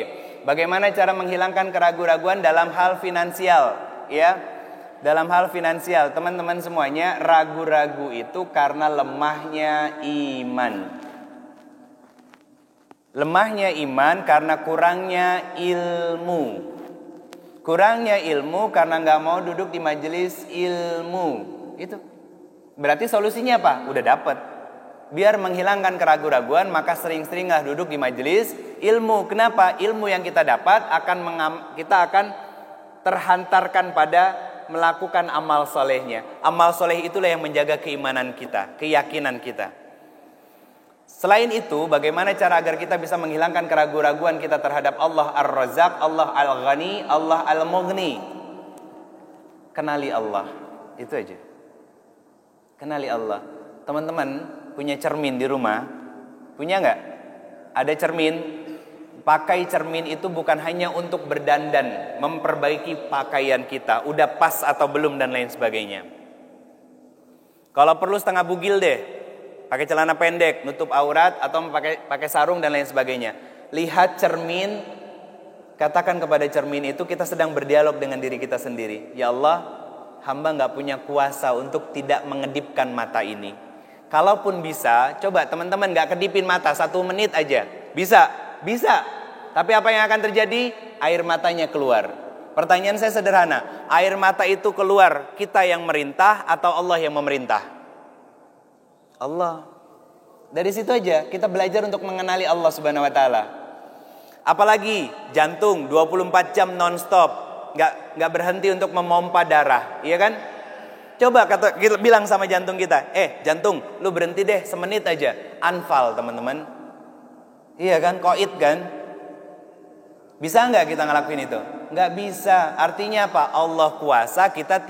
bagaimana cara menghilangkan keraguan-raguan dalam hal finansial? Ya. Dalam hal finansial, teman-teman semuanya, ragu-ragu itu karena lemahnya iman. Lemahnya iman karena kurangnya ilmu. Kurangnya ilmu karena gak mau duduk di majelis ilmu. Itu. Berarti solusinya apa? Udah dapet. Biar menghilangkan keraguan-raguan, maka sering-seringlah duduk di majelis ilmu. Kenapa? Ilmu yang kita dapat kita akan terhantarkan pada melakukan amal solehnya. Amal soleh itulah yang menjaga keimanan kita, keyakinan kita. Selain itu, bagaimana cara agar kita bisa menghilangkan keraguan-raguan kita terhadap Allah Ar-Razzaq, Allah Al-Ghani, Allah Al-Mughni? Kenali Allah. Itu aja. Kenali Allah. Teman-teman punya cermin di rumah? Punya nggak? Ada cermin? Pakai cermin itu bukan hanya untuk berdandan, memperbaiki pakaian kita, udah pas atau belum dan lain sebagainya. Kalau perlu setengah bugil deh, pakai celana pendek, nutup aurat atau pakai sarung dan lain sebagainya. Lihat cermin, katakan kepada cermin itu kita sedang berdialog dengan diri kita sendiri. Ya Allah, hamba nggak punya kuasa untuk tidak mengedipkan mata ini. Kalaupun bisa, coba teman-teman nggak kedipin mata 1 menit aja, bisa. Tapi apa yang akan terjadi? Air matanya keluar. Pertanyaan saya sederhana, air mata itu keluar, kita yang merintah atau Allah yang memerintah? Allah. Dari situ aja kita belajar untuk mengenali Allah Subhanahu wa taala. Apalagi jantung 24 jam nonstop, nggak berhenti untuk memompa darah, iya kan? Coba bilang sama jantung kita, jantung, lu berhenti deh semenit aja. Anfal teman-teman. Iya kan, koid kan? Bisa nggak kita ngelakuin itu? Nggak bisa. Artinya apa? Allah kuasa, kita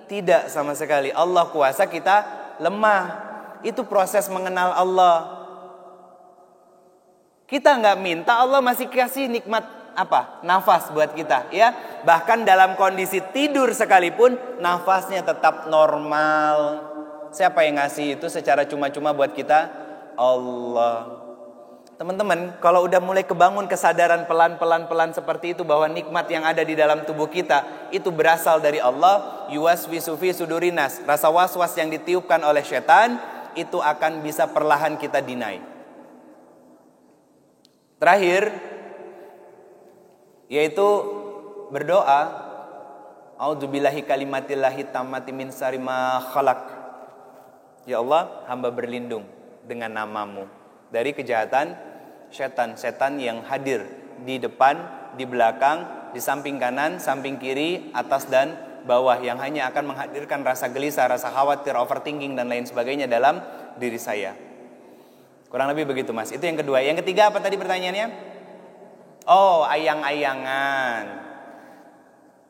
tidak sama sekali. Allah kuasa, kita lemah. Itu proses mengenal Allah. Kita nggak minta, Allah masih kasih nikmat apa? Nafas buat kita, ya. Bahkan dalam kondisi tidur sekalipun, nafasnya tetap normal. Siapa yang ngasih itu secara cuma-cuma buat kita? Allah. Teman-teman, kalau udah mulai kebangun kesadaran pelan-pelan seperti itu bahwa nikmat yang ada di dalam tubuh kita itu berasal dari Allah, yuwaswisu fi sudurinas, rasa was-was yang ditiupkan oleh setan itu akan bisa perlahan kita deny. Terakhir, yaitu berdoa, a'udzubillahi kalimatillahi tammati min syarri ma khalaq. Ya Allah, hamba berlindung dengan namamu dari kejahatan setan yang hadir di depan, di belakang, di samping kanan, samping kiri, atas dan bawah, yang hanya akan menghadirkan rasa gelisah, rasa khawatir, overthinking dan lain sebagainya dalam diri saya. Kurang lebih begitu Mas. Itu yang kedua. Yang ketiga apa tadi pertanyaannya? Oh, ayang-ayangan.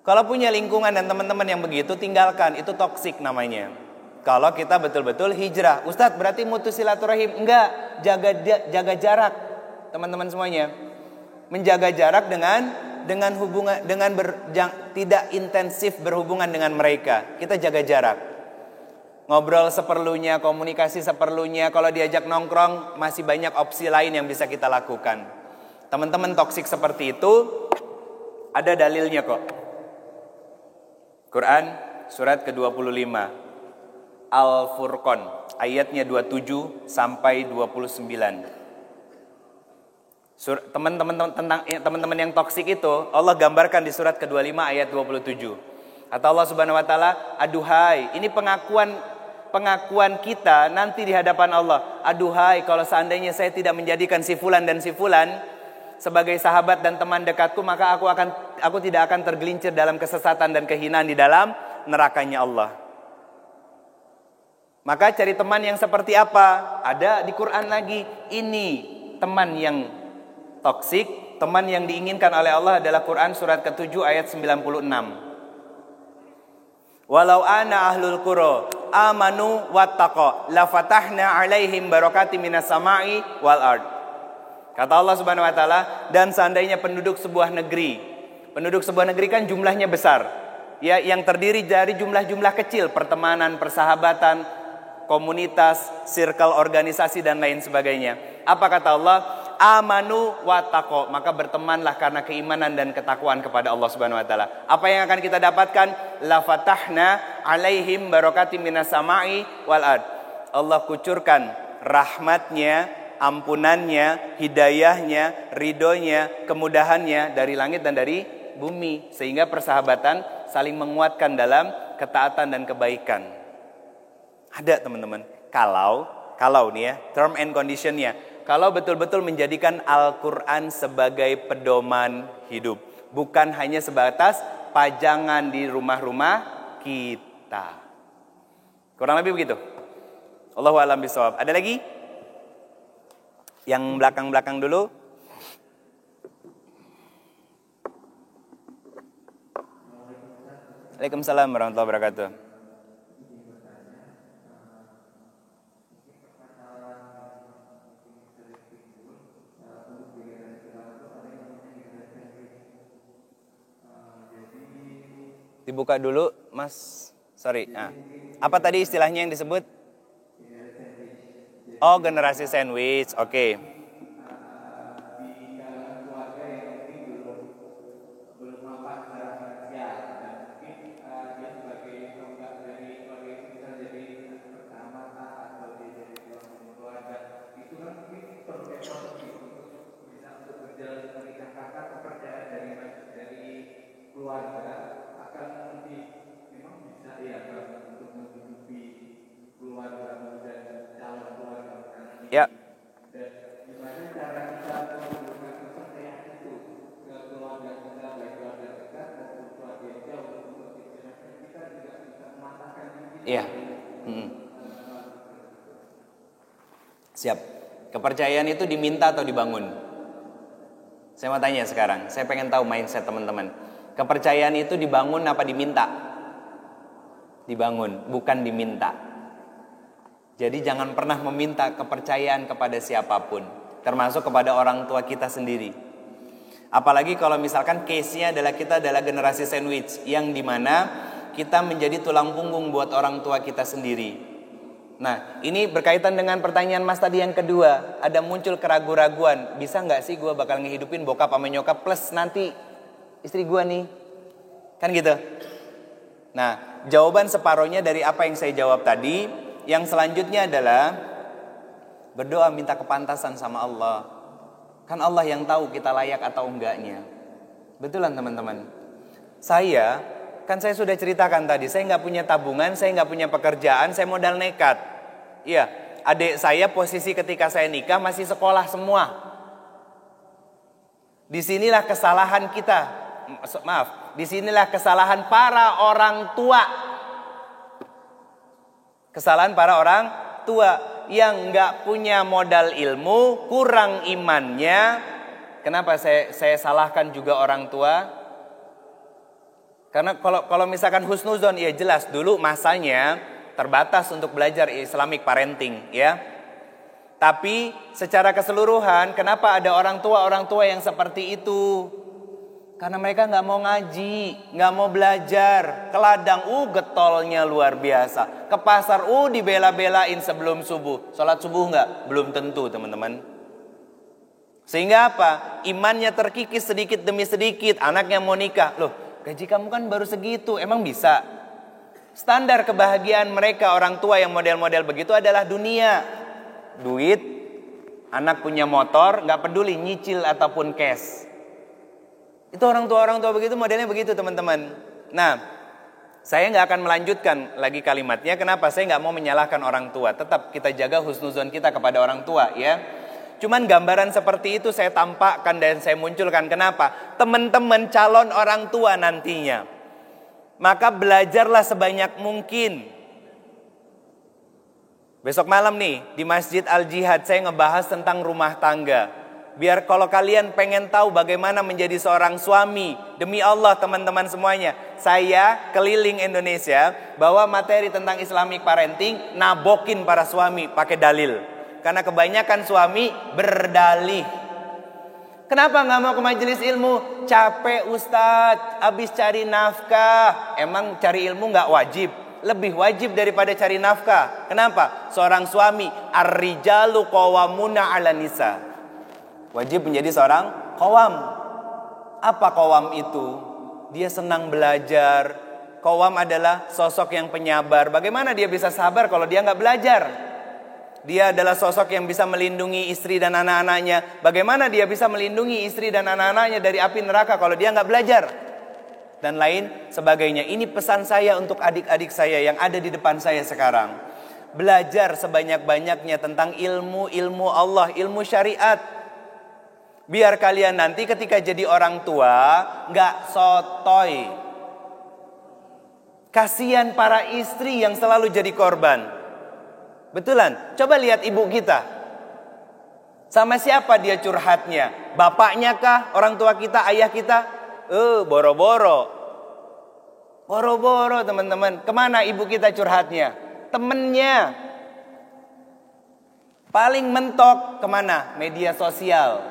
Kalau punya lingkungan dan teman-teman yang begitu, tinggalkan. Itu toksik namanya. Kalau kita betul-betul hijrah, Ustadz berarti mutus silaturahim? Enggak, jaga jarak, teman-teman semuanya. Menjaga jarak dengan hubungan, tidak intensif berhubungan dengan mereka. Kita jaga jarak. Ngobrol seperlunya, komunikasi seperlunya. Kalau diajak nongkrong, masih banyak opsi lain yang bisa kita lakukan. Teman-teman toksik seperti itu ada dalilnya kok. Quran surat ke-25 Al-Furqan ayatnya 27 sampai 29. Teman-teman yang toksik itu Allah gambarkan di surat ke-25 ayat 27. Kata Allah Subhanahu wa taala, aduhai, ini pengakuan kita nanti di hadapan Allah. Aduhai, kalau seandainya saya tidak menjadikan si fulan dan si fulan sebagai sahabat dan teman dekatku, maka aku tidak akan tergelincir dalam kesesatan dan kehinaan di dalam nerakanya Allah. Maka cari teman yang seperti apa? Ada di Quran lagi. Ini teman yang toksik, teman yang diinginkan oleh Allah adalah Quran surat ke-7 ayat 96. Walau ana ahlul qura amanu wattaqa la fatahna alaihim barakati minas sama'i wal ard. Kata Allah Subhanahu wa taala, dan seandainya penduduk sebuah negeri kan jumlahnya besar. Ya, yang terdiri dari jumlah-jumlah kecil, pertemanan, persahabatan, komunitas, circle organisasi dan lain sebagainya. Apa kata Allah? Amanu wattaqo, maka bertemanlah karena keimanan dan ketakwaan kepada Allah Subhanahu wa taala. Apa yang akan kita dapatkan? La fatahna alaihim barakati minas sama'i wal ard. Allah kucurkan rahmatnya, ampunannya, hidayahnya, ridhonya, kemudahannya dari langit dan dari bumi, sehingga persahabatan saling menguatkan dalam ketaatan dan kebaikan. Ada teman-teman, kalau nih ya, term and conditionnya, kalau betul-betul menjadikan Al-Quran sebagai pedoman hidup, bukan hanya sebatas pajangan di rumah-rumah kita. Kurang lebih begitu. Allahu a'lam bishawab. Ada lagi? Yang belakang-belakang dulu. Waalaikumsalam warahmatullahi wabarakatuh. Dibuka dulu, Mas. Sorry. Nah, apa tadi istilahnya yang disebut? Oh, generasi sandwich. Oke. Ya. Iya. Siap. Kepercayaan itu diminta atau dibangun? Saya mau tanya sekarang. Saya pengen tahu mindset teman-teman. Kepercayaan itu dibangun apa diminta? Dibangun, bukan diminta. Jadi jangan pernah meminta kepercayaan kepada siapapun, termasuk kepada orang tua kita sendiri. Apalagi kalau misalkan case-nya adalah kita adalah generasi sandwich, yang dimana kita menjadi tulang punggung buat orang tua kita sendiri. Nah, ini berkaitan dengan pertanyaan Mas tadi yang kedua. Ada muncul keraguan-raguan, bisa gak sih gue bakal ngehidupin bokap sama nyokap plus nanti istri gue nih? Kan gitu. Nah, jawaban separohnya dari apa yang saya jawab tadi. Yang selanjutnya adalah berdoa minta kepantasan sama Allah. Kan Allah yang tahu kita layak atau enggaknya. Betulan teman-teman. Saya sudah ceritakan tadi, saya nggak punya tabungan, saya nggak punya pekerjaan, saya modal nekat. Iya, adik saya posisi ketika saya nikah masih sekolah semua. Disinilah kesalahan kita. Disinilah kesalahan para orang tua. Kesalahan para orang tua yang nggak punya modal ilmu, kurang imannya. Kenapa saya salahkan juga orang tua? Karena kalau misalkan husnuzon, ya jelas dulu masanya terbatas untuk belajar Islamic parenting, ya. Tapi secara keseluruhan, kenapa ada orang tua yang seperti itu? Karena mereka nggak mau ngaji, nggak mau belajar. Ke ladang, getolnya luar biasa. Ke pasar, dibela-belain sebelum subuh. Sholat subuh nggak? Belum tentu, teman-teman. Sehingga apa? Imannya terkikis sedikit demi sedikit. Anaknya mau nikah, loh, gaji kamu kan baru segitu, emang bisa? Standar kebahagiaan mereka orang tua yang model-model begitu adalah dunia, duit, anak punya motor, nggak peduli nyicil ataupun cash. Itu orang tua begitu, modelnya begitu teman-teman. Nah, saya nggak akan melanjutkan lagi kalimatnya. Kenapa? Saya nggak mau menyalahkan orang tua. Tetap kita jaga husnuzon kita kepada orang tua, ya. Cuman gambaran seperti itu saya tampakkan dan saya munculkan. Kenapa? Teman-teman calon orang tua nantinya, maka belajarlah sebanyak mungkin. Besok malam nih di Masjid Al-Jihad saya ngebahas tentang rumah tangga. Biar kalau kalian pengen tahu bagaimana menjadi seorang suami, demi Allah teman-teman semuanya, saya keliling Indonesia bawa materi tentang Islamic parenting, nabokin para suami pakai dalil. Karena kebanyakan suami berdalih. Kenapa gak mau ke majelis ilmu? Capek Ustadz, habis cari nafkah. Emang cari ilmu gak wajib? Lebih wajib daripada cari nafkah. Kenapa? Seorang suami, ar-rijalu qawwamuna 'ala nisa. Wajib menjadi seorang qawwam. Apa qawwam itu? Dia senang belajar. Qawwam adalah sosok yang penyabar. Bagaimana dia bisa sabar kalau dia gak belajar? Dia adalah sosok yang bisa melindungi istri dan anak-anaknya. Bagaimana dia bisa melindungi istri dan anak-anaknya dari api neraka kalau dia nggak belajar? Dan lain sebagainya. Ini pesan saya untuk adik-adik saya yang ada di depan saya sekarang. Belajar sebanyak-banyaknya tentang ilmu Allah, ilmu syariat. Biar kalian nanti ketika jadi orang tua nggak sotoy. Kasihan para istri yang selalu jadi korban. Betulan, coba lihat ibu kita. Sama siapa dia curhatnya? Bapaknya kah? Orang tua kita, ayah kita? Boro-boro. Boro-boro teman-teman. Kemana ibu kita curhatnya? Temennya. Paling mentok kemana? Media sosial.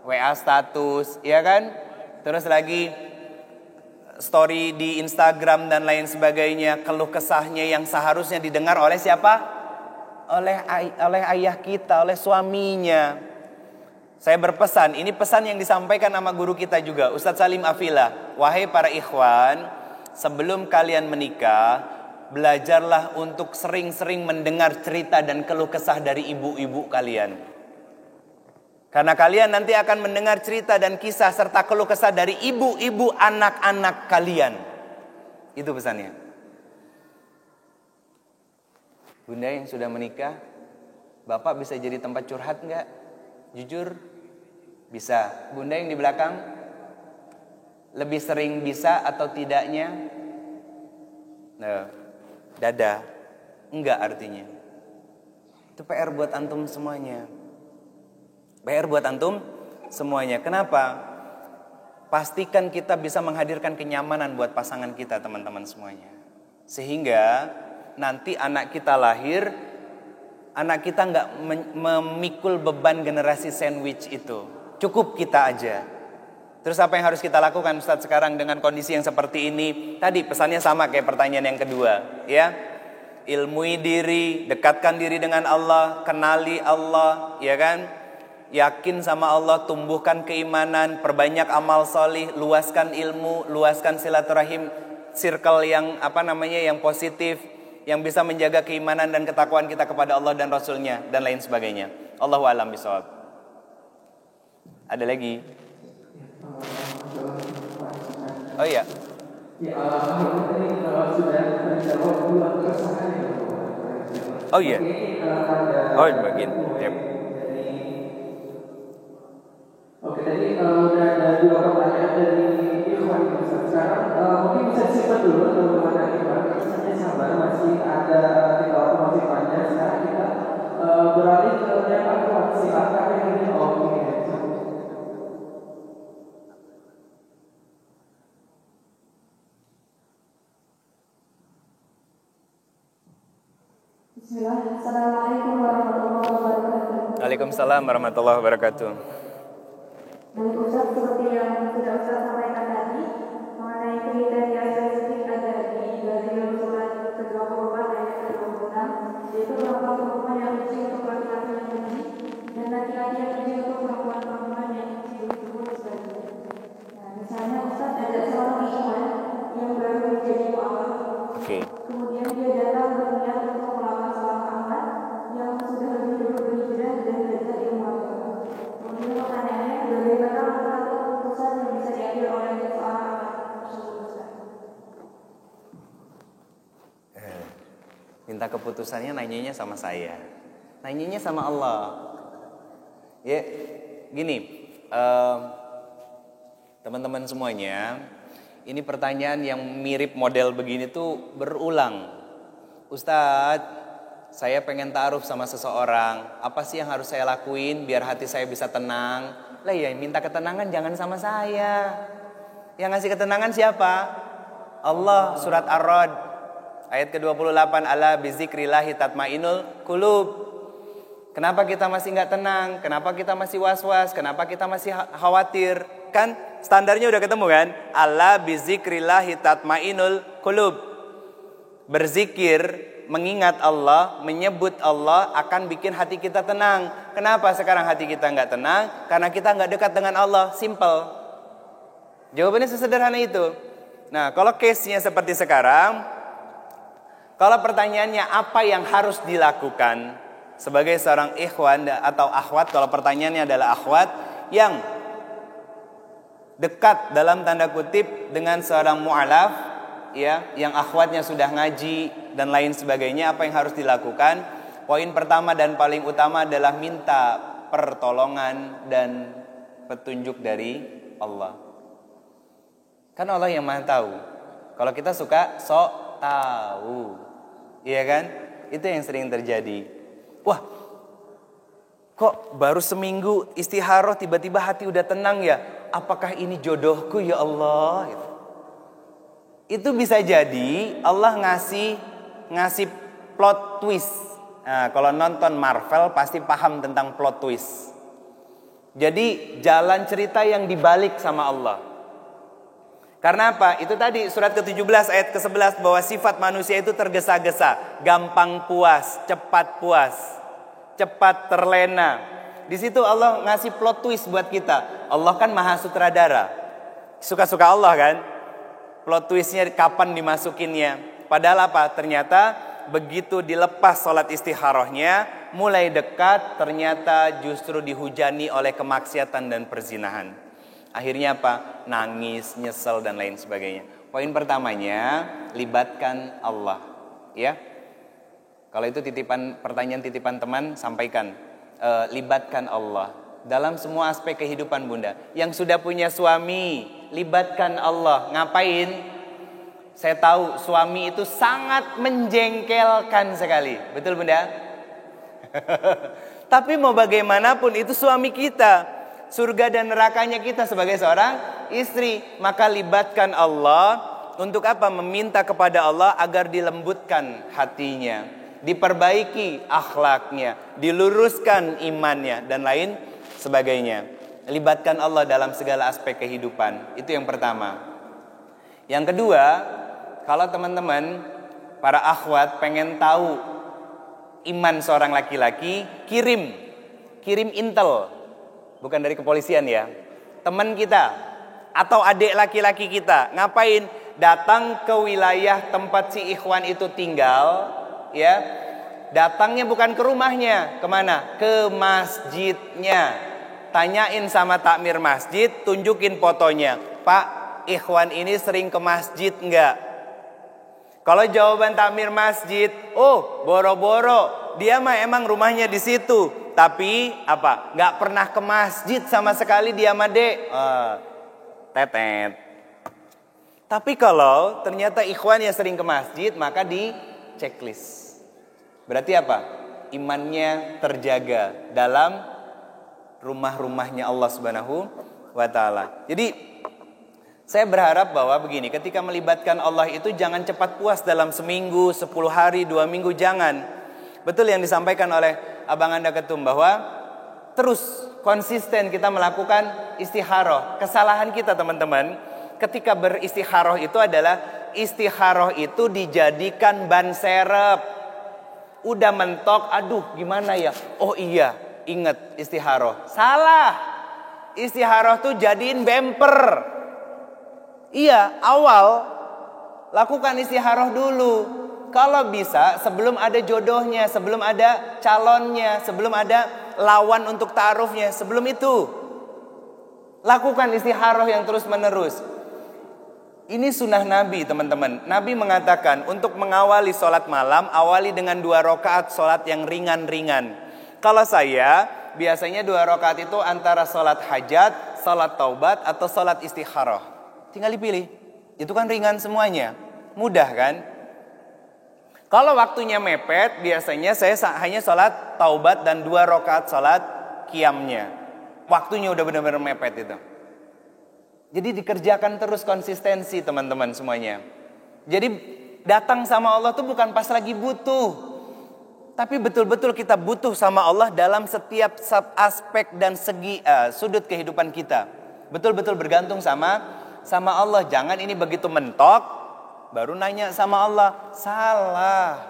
WA status, ya kan? Terus lagi story di Instagram dan lain sebagainya. Keluh kesahnya yang seharusnya didengar oleh siapa? Oleh ayah kita, oleh suaminya. Saya berpesan, ini pesan yang disampaikan sama guru kita juga, Ustadz Salim Afila. Wahai para ikhwan, sebelum kalian menikah, belajarlah untuk sering-sering mendengar cerita dan keluh kesah dari ibu-ibu kalian. Karena kalian nanti akan mendengar cerita dan kisah serta keluh kesah dari ibu-ibu anak-anak kalian. Itu pesannya. Bunda yang sudah menikah, bapak bisa jadi tempat curhat enggak? Jujur, bisa. Bunda yang di belakang, lebih sering bisa atau tidaknya? Nah, dada, enggak artinya. Itu PR buat antum semuanya. PR buat antum semuanya. Kenapa? Pastikan kita bisa menghadirkan kenyamanan buat pasangan kita, teman-teman semuanya. Sehingga nanti anak kita lahir, anak kita nggak memikul beban generasi sandwich itu. Cukup kita aja. Terus apa yang harus kita lakukan Ustadz sekarang dengan kondisi yang seperti ini? Tadi pesannya sama kayak pertanyaan yang kedua, ya. Ilmui diri, dekatkan diri dengan Allah, kenali Allah, ya kan? Yakin sama Allah, tumbuhkan keimanan, perbanyak amal solih, luaskan ilmu, luaskan silaturahim, circle yang yang positif, yang bisa menjaga keimanan dan ketakwaan kita kepada Allah dan Rasulnya dan lain sebagainya. Allahu a'lam bishawab. Ada lagi? Oh iya. Oh iya. Oh bagian. Yep. Oke, tadi udah ada 2 pertanyaan dari Ikhwan. Sekarang mungkin bisa disimpan dulu teman-teman Ikhwan. Misalnya sabar, masih ada kita waktu masih panjang. Sekarang kita beralih ke yang Ikhwan. Silakan ini. Oke. Bismillah. Assalamualaikum warahmatullahi wabarakatuh. Waalaikumsalam warahmatullahi wabarakatuh. Baik Ustaz, seperti yang sudah Ustaz sampaikan tadi mengenai kriteria spesifik ada di Brazil surat ke-24 ayat ke-26, yaitu perempuan-perempuan yang suci untuk laki-laki yang suci dan laki-laki yang suci untuk perempuan-perempuan yang suci disebut sebagai. Nah, misalnya Ustaz ada seorang ikhwan yang baru menjadi mu'alaf. Kemudian dia datang berniat untuk melawan seorang akhwat yang sudah lebih dulu berhijrah dan belajar ilmu agama. Kemudian pertanyaannya, bagaimana langkah atau keputusan yang bisa diambil oleh seorang akhwat tersebut? Minta keputusannya nanyanya sama saya, nanyanya sama Allah. Ya, gini, teman-teman semuanya, ini pertanyaan yang mirip model begini tuh berulang. Ustadz, saya pengen ta'aruf sama seseorang. Apa sih yang harus saya lakuin biar hati saya bisa tenang? Lah ya, minta ketenangan jangan sama saya. Yang ngasih ketenangan siapa? Allah. Surat Ar-Ra'd ayat ke-28. Ala bizikrillahi tatmainul qulub. Kenapa kita masih gak tenang? Kenapa kita masih was-was? Kenapa kita masih khawatir? Kan standarnya udah ketemu kan? Ala bizikrillahi tatmainul qulub. Berzikir, mengingat Allah, menyebut Allah akan bikin hati kita tenang. Kenapa sekarang hati kita gak tenang? Karena kita gak dekat dengan Allah. Simple. Jawabannya sesederhana itu. Nah, kalau case-nya seperti sekarang, kalau pertanyaannya apa yang harus dilakukan sebagai seorang ikhwan atau akhwat, kalau pertanyaannya adalah akhwat yang dekat dalam tanda kutip dengan seorang mu'alaf, ya, yang akhwatnya sudah ngaji dan lain sebagainya, apa yang harus dilakukan? Poin pertama dan paling utama adalah minta pertolongan dan petunjuk dari Allah. Kan Allah yang Maha tahu. Kalau kita suka sok tahu, iya kan? Itu yang sering terjadi. Wah, kok baru seminggu istikharah tiba-tiba hati udah tenang ya? Apakah ini jodohku ya Allah? Gitu. Itu bisa jadi Allah ngasih plot twist. Nah, kalau nonton Marvel pasti paham tentang plot twist. Jadi jalan cerita yang dibalik sama Allah. Karena apa? Itu tadi surat ke-17 ayat ke-11 bahwa sifat manusia itu tergesa-gesa, gampang puas, cepat terlena. Di situ Allah ngasih plot twist buat kita. Allah kan maha sutradara. Suka-suka Allah kan? Plot twistnya kapan dimasukinnya? Padahal apa? Ternyata begitu dilepas sholat istikharahnya, mulai dekat ternyata justru dihujani oleh kemaksiatan dan perzinahan. Akhirnya apa? Nangis, nyesel dan lain sebagainya. Poin pertamanya, libatkan Allah. Ya. Kalau itu pertanyaan titipan teman, sampaikan. Libatkan Allah dalam semua aspek kehidupan Bunda. Yang sudah punya suami, libatkan Allah. Ngapain? Saya tahu suami itu sangat menjengkelkan sekali. Betul Bunda? Tapi mau bagaimanapun itu suami kita. Surga dan nerakanya kita sebagai seorang istri. Maka libatkan Allah. Untuk apa? Meminta kepada Allah agar dilembutkan hatinya, diperbaiki akhlaknya, diluruskan imannya dan lain sebagainya. Libatkan Allah dalam segala aspek kehidupan. Itu yang pertama. Yang kedua, kalau teman-teman para akhwat pengen tahu iman seorang laki-laki, kirim intel. Bukan dari kepolisian ya. Teman kita atau adik laki-laki kita ngapain? Datang ke wilayah tempat si ikhwan itu tinggal, ya. Datangnya bukan ke rumahnya, kemana? Ke masjidnya. Tanyain sama takmir masjid, tunjukin fotonya. Pak, ikhwan ini sering ke masjid enggak? Kalau jawaban takmir masjid, oh boro-boro, dia mah emang rumahnya di situ. Tapi apa? Nggak pernah ke masjid sama sekali dia mah dek. Tetet. Tapi kalau ternyata ikhwan yang sering ke masjid, maka di checklist. Berarti apa? Imannya terjaga dalam rumah-rumahnya Allah Subhanahu wa taala. Jadi saya berharap bahwa begini, ketika melibatkan Allah itu jangan cepat puas dalam seminggu, 10 hari, 2 minggu, jangan. Betul yang disampaikan oleh Abang Anda Ketum bahwa terus konsisten kita melakukan istikharah. Kesalahan kita teman-teman ketika beristikharah itu adalah istikharah itu dijadikan ban serep. Udah mentok, aduh gimana ya? Oh iya, ingat istikharah. Salah. Istikharah tuh jadiin bumper. Iya, awal lakukan istikharah dulu. Kalau bisa sebelum ada jodohnya, sebelum ada calonnya, sebelum ada lawan untuk ta'arufnya, sebelum itu lakukan istikharah yang terus menerus. Ini sunnah Nabi teman-teman. Nabi mengatakan untuk mengawali sholat malam, awali dengan 2 rakaat sholat yang ringan-ringan. Kalau saya biasanya 2 rakaat itu antara sholat hajat, sholat taubat atau sholat istikharah. Tinggal dipilih. Itu kan ringan semuanya. Mudah kan? Kalau waktunya mepet, biasanya saya hanya sholat taubat dan 2 rakaat sholat qiyamnya. Waktunya udah benar-benar mepet itu. Jadi dikerjakan terus konsistensi teman-teman semuanya. Jadi datang sama Allah tuh bukan pas lagi butuh. Tapi betul-betul kita butuh sama Allah dalam setiap aspek dan segi sudut kehidupan kita. Betul-betul bergantung sama Allah. Jangan ini begitu mentok baru nanya sama Allah. Salah.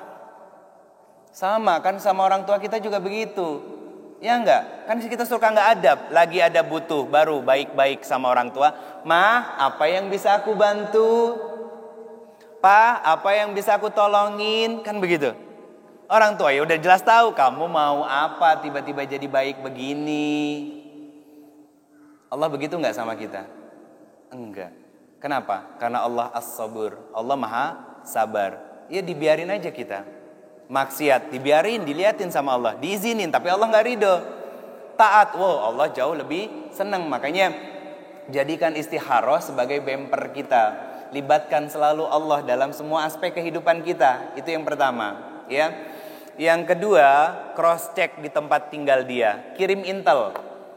Sama kan sama orang tua kita juga begitu. Ya enggak? Kan kita suka enggak adab. Lagi ada butuh baru baik-baik sama orang tua. Ma, apa yang bisa aku bantu? Pa, apa yang bisa aku tolongin? Kan begitu. Orang tua ya udah jelas tahu kamu mau apa tiba-tiba jadi baik begini. Allah begitu enggak sama kita? Enggak. Kenapa? Karena Allah as-sabur. Allah maha sabar. Ya dibiarin aja kita. Maksiat dibiarin, diliatin sama Allah. Diizinin, tapi Allah gak ridho. Taat, wow Allah jauh lebih senang. Makanya jadikan istikharah sebagai bumper kita. Libatkan selalu Allah dalam semua aspek kehidupan kita. Itu yang pertama. Ya. Yang kedua, cross check di tempat tinggal dia. Kirim intel.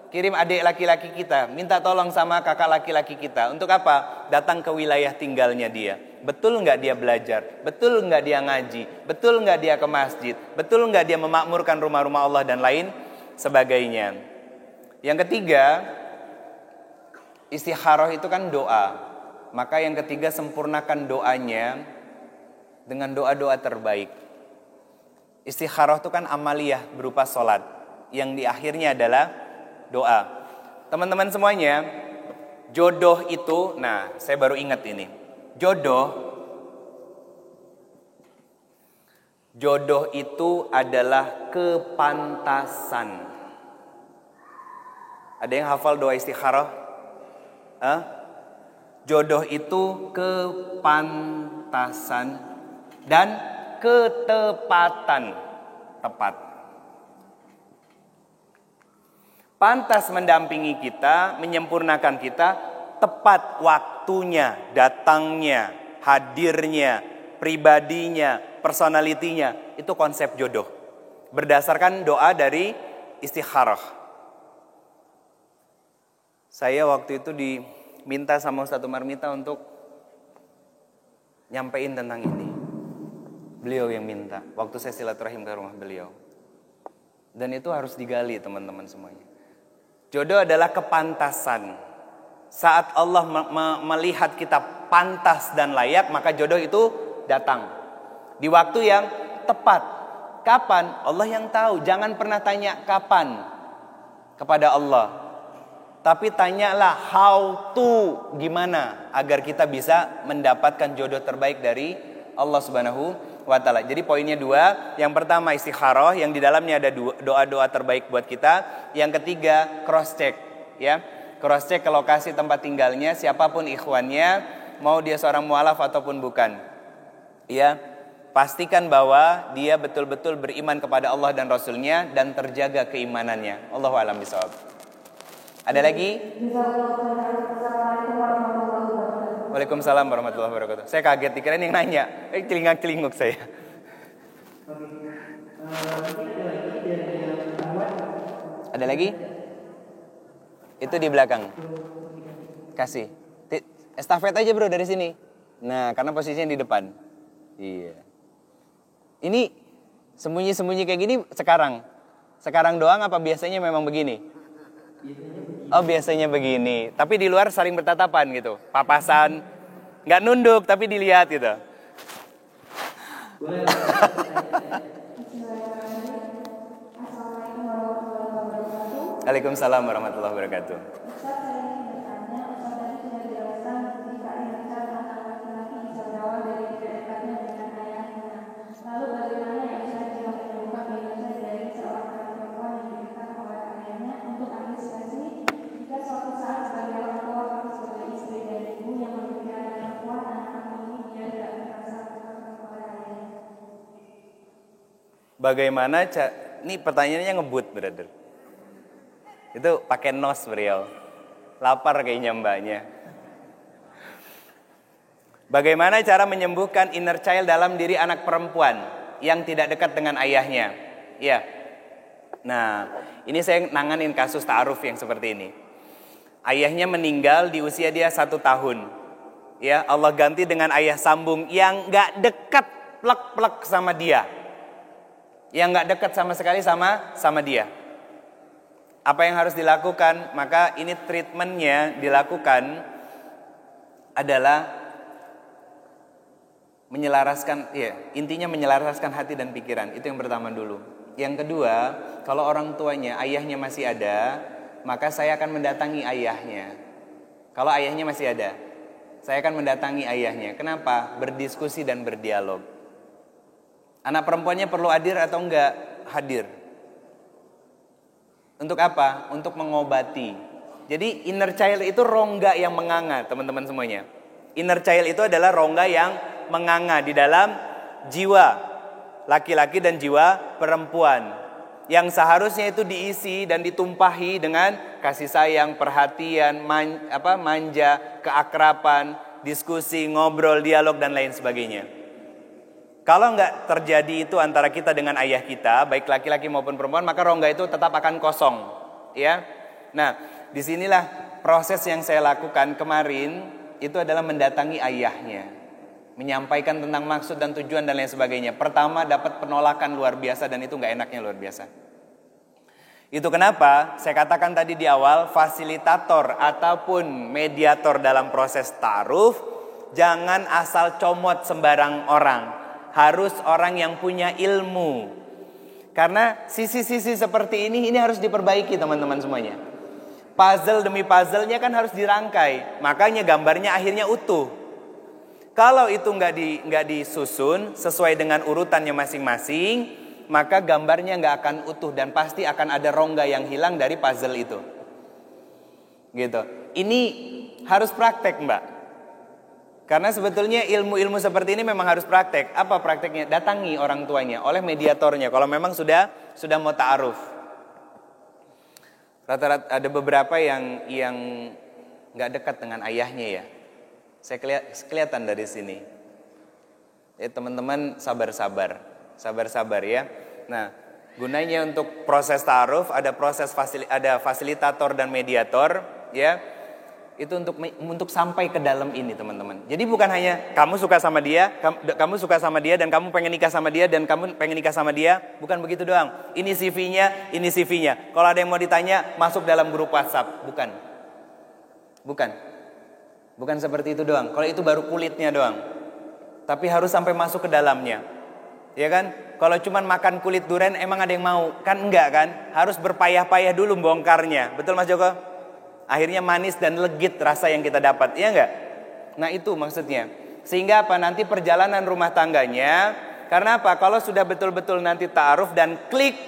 Kirim adik laki-laki kita, minta tolong sama kakak laki-laki kita. Untuk apa? Datang ke wilayah tinggalnya dia. Betul nggak dia belajar? Betul nggak dia ngaji? Betul nggak dia ke masjid? Betul nggak dia memakmurkan rumah-rumah Allah dan lain sebagainya. Yang ketiga, istikharah itu kan doa. Maka yang ketiga, sempurnakan doanya dengan doa-doa terbaik. Istikharah itu kan amaliyah berupa sholat, yang di akhirnya adalah doa. Teman-teman semuanya, jodoh itu, nah saya baru ingat ini. Jodoh itu adalah kepantasan. Ada yang hafal doa istikharah? Jodoh itu kepantasan dan ketepatan. Tepat. Pantas mendampingi kita, menyempurnakan kita, tepat waktunya, datangnya, hadirnya, pribadinya, personalitinya. Itu konsep jodoh. Berdasarkan doa dari istikharah. Saya waktu itu diminta sama Ustaz Umar Mita untuk nyampein tentang ini. Beliau yang minta, waktu saya silaturahim ke rumah beliau. Dan itu harus digali teman-teman semuanya. Jodoh adalah kepantasan. Saat Allah melihat kita pantas dan layak, maka jodoh itu datang. Di waktu yang tepat. Kapan? Allah yang tahu. Jangan pernah tanya kapan kepada Allah. Tapi tanyalah how to, gimana agar kita bisa mendapatkan jodoh terbaik dari Allah Subhanahu wa ta'ala. Jadi poinnya dua. Yang pertama istikharah, yang di dalamnya ada doa-doa terbaik buat kita. Yang ketiga cross check, ya. Cross check ke lokasi tempat tinggalnya, siapapun ikhwannya, mau dia seorang mualaf ataupun bukan. Ya, pastikan bahwa dia betul-betul beriman kepada Allah dan Rasulnya dan terjaga keimanannya. Allahu a'lam bishawab. Ada lagi? Waalaikumsalam warahmatullahi wabarakatuh. Saya kaget dikirain yang nanya. Celingak-celinguk saya. Ada lagi? Itu di belakang. Kasih. Estafet aja bro dari sini. Nah, karena posisinya di depan. Iya. Ini sembunyi-sembunyi kayak gini sekarang. Sekarang doang apa biasanya memang begini? Oh biasanya begini, tapi di luar saling bertatapan gitu, papasan, nggak nunduk tapi dilihat gitu. Waalaikumsalam warahmatullahi wabarakatuh. Bagaimana ini pertanyaannya ngebut brother. Itu pakai nos beliau. Lapar kayaknya mbaknya. Bagaimana cara menyembuhkan inner child dalam diri anak perempuan yang tidak dekat dengan ayahnya? Ya. Nah, ini saya nanganin kasus ta'aruf yang seperti ini. Ayahnya meninggal di usia dia 1 tahun. Ya, Allah ganti dengan ayah sambung yang gak dekat plek-plek sama dia. Yang gak dekat sama sekali sama dia. Apa yang harus dilakukan? Maka ini treatmentnya dilakukan adalah menyelaraskan, ya intinya menyelaraskan hati dan pikiran. Itu yang pertama dulu. Yang kedua, kalau orang tuanya, ayahnya masih ada, maka saya akan mendatangi ayahnya. Kalau ayahnya masih ada, saya akan mendatangi ayahnya. Kenapa? Berdiskusi dan berdialog. Anak perempuannya perlu hadir atau enggak? Hadir. Untuk apa? Untuk mengobati. Jadi inner child itu rongga yang menganga, teman-teman semuanya. Inner child itu adalah rongga yang menganga di dalam jiwa laki-laki dan jiwa perempuan. Yang seharusnya itu diisi dan ditumpahi dengan kasih sayang, perhatian, manja, keakraban, diskusi, ngobrol, dialog dan lain sebagainya. Kalau nggak terjadi itu antara kita dengan ayah kita, baik laki-laki maupun perempuan, maka rongga itu tetap akan kosong, ya. Nah, disinilah proses yang saya lakukan kemarin itu adalah mendatangi ayahnya, menyampaikan tentang maksud dan tujuan dan lain sebagainya. Pertama dapat penolakan luar biasa dan itu nggak enaknya luar biasa. Itu kenapa saya katakan tadi di awal, fasilitator ataupun mediator dalam proses ta'aruf jangan asal comot sembarang orang, harus orang yang punya ilmu. Karena sisi-sisi seperti ini harus diperbaiki teman-teman semuanya. Puzzle demi puzzle-nya kan harus dirangkai, makanya gambarnya akhirnya utuh. Kalau itu nggak disusun sesuai dengan urutannya masing-masing, maka gambarnya nggak akan utuh dan pasti akan ada rongga yang hilang dari puzzle itu. Gitu. Ini harus praktek, Mbak. Karena sebetulnya ilmu-ilmu seperti ini memang harus praktek. Apa prakteknya? Datangi orang tuanya oleh mediatornya kalau memang sudah mau ta'aruf. Rata-rata ada beberapa yang nggak dekat dengan ayahnya ya. Saya kelihatan dari sini. Teman-teman sabar ya. Nah, gunanya untuk proses ta'aruf ada fasilitator dan mediator ya. Itu untuk sampai ke dalam ini teman-teman. Jadi bukan hanya kamu suka sama dia dan kamu pengen nikah sama dia dan kamu pengen nikah sama dia, bukan begitu doang. Ini CV-nya. Kalau ada yang mau ditanya, masuk dalam grup WhatsApp, bukan seperti itu doang. Kalau itu baru kulitnya doang. Tapi harus sampai masuk ke dalamnya. Ya kan? Kalau cuman makan kulit durian emang ada yang mau? Kan enggak kan? Harus berpayah-payah dulu bongkarnya. Betul Mas Joko? Akhirnya manis dan legit rasa yang kita dapat, iya enggak? Nah itu maksudnya. Sehingga apa? Nanti perjalanan rumah tangganya, karena apa? Kalau sudah betul-betul nanti ta'aruf dan klik,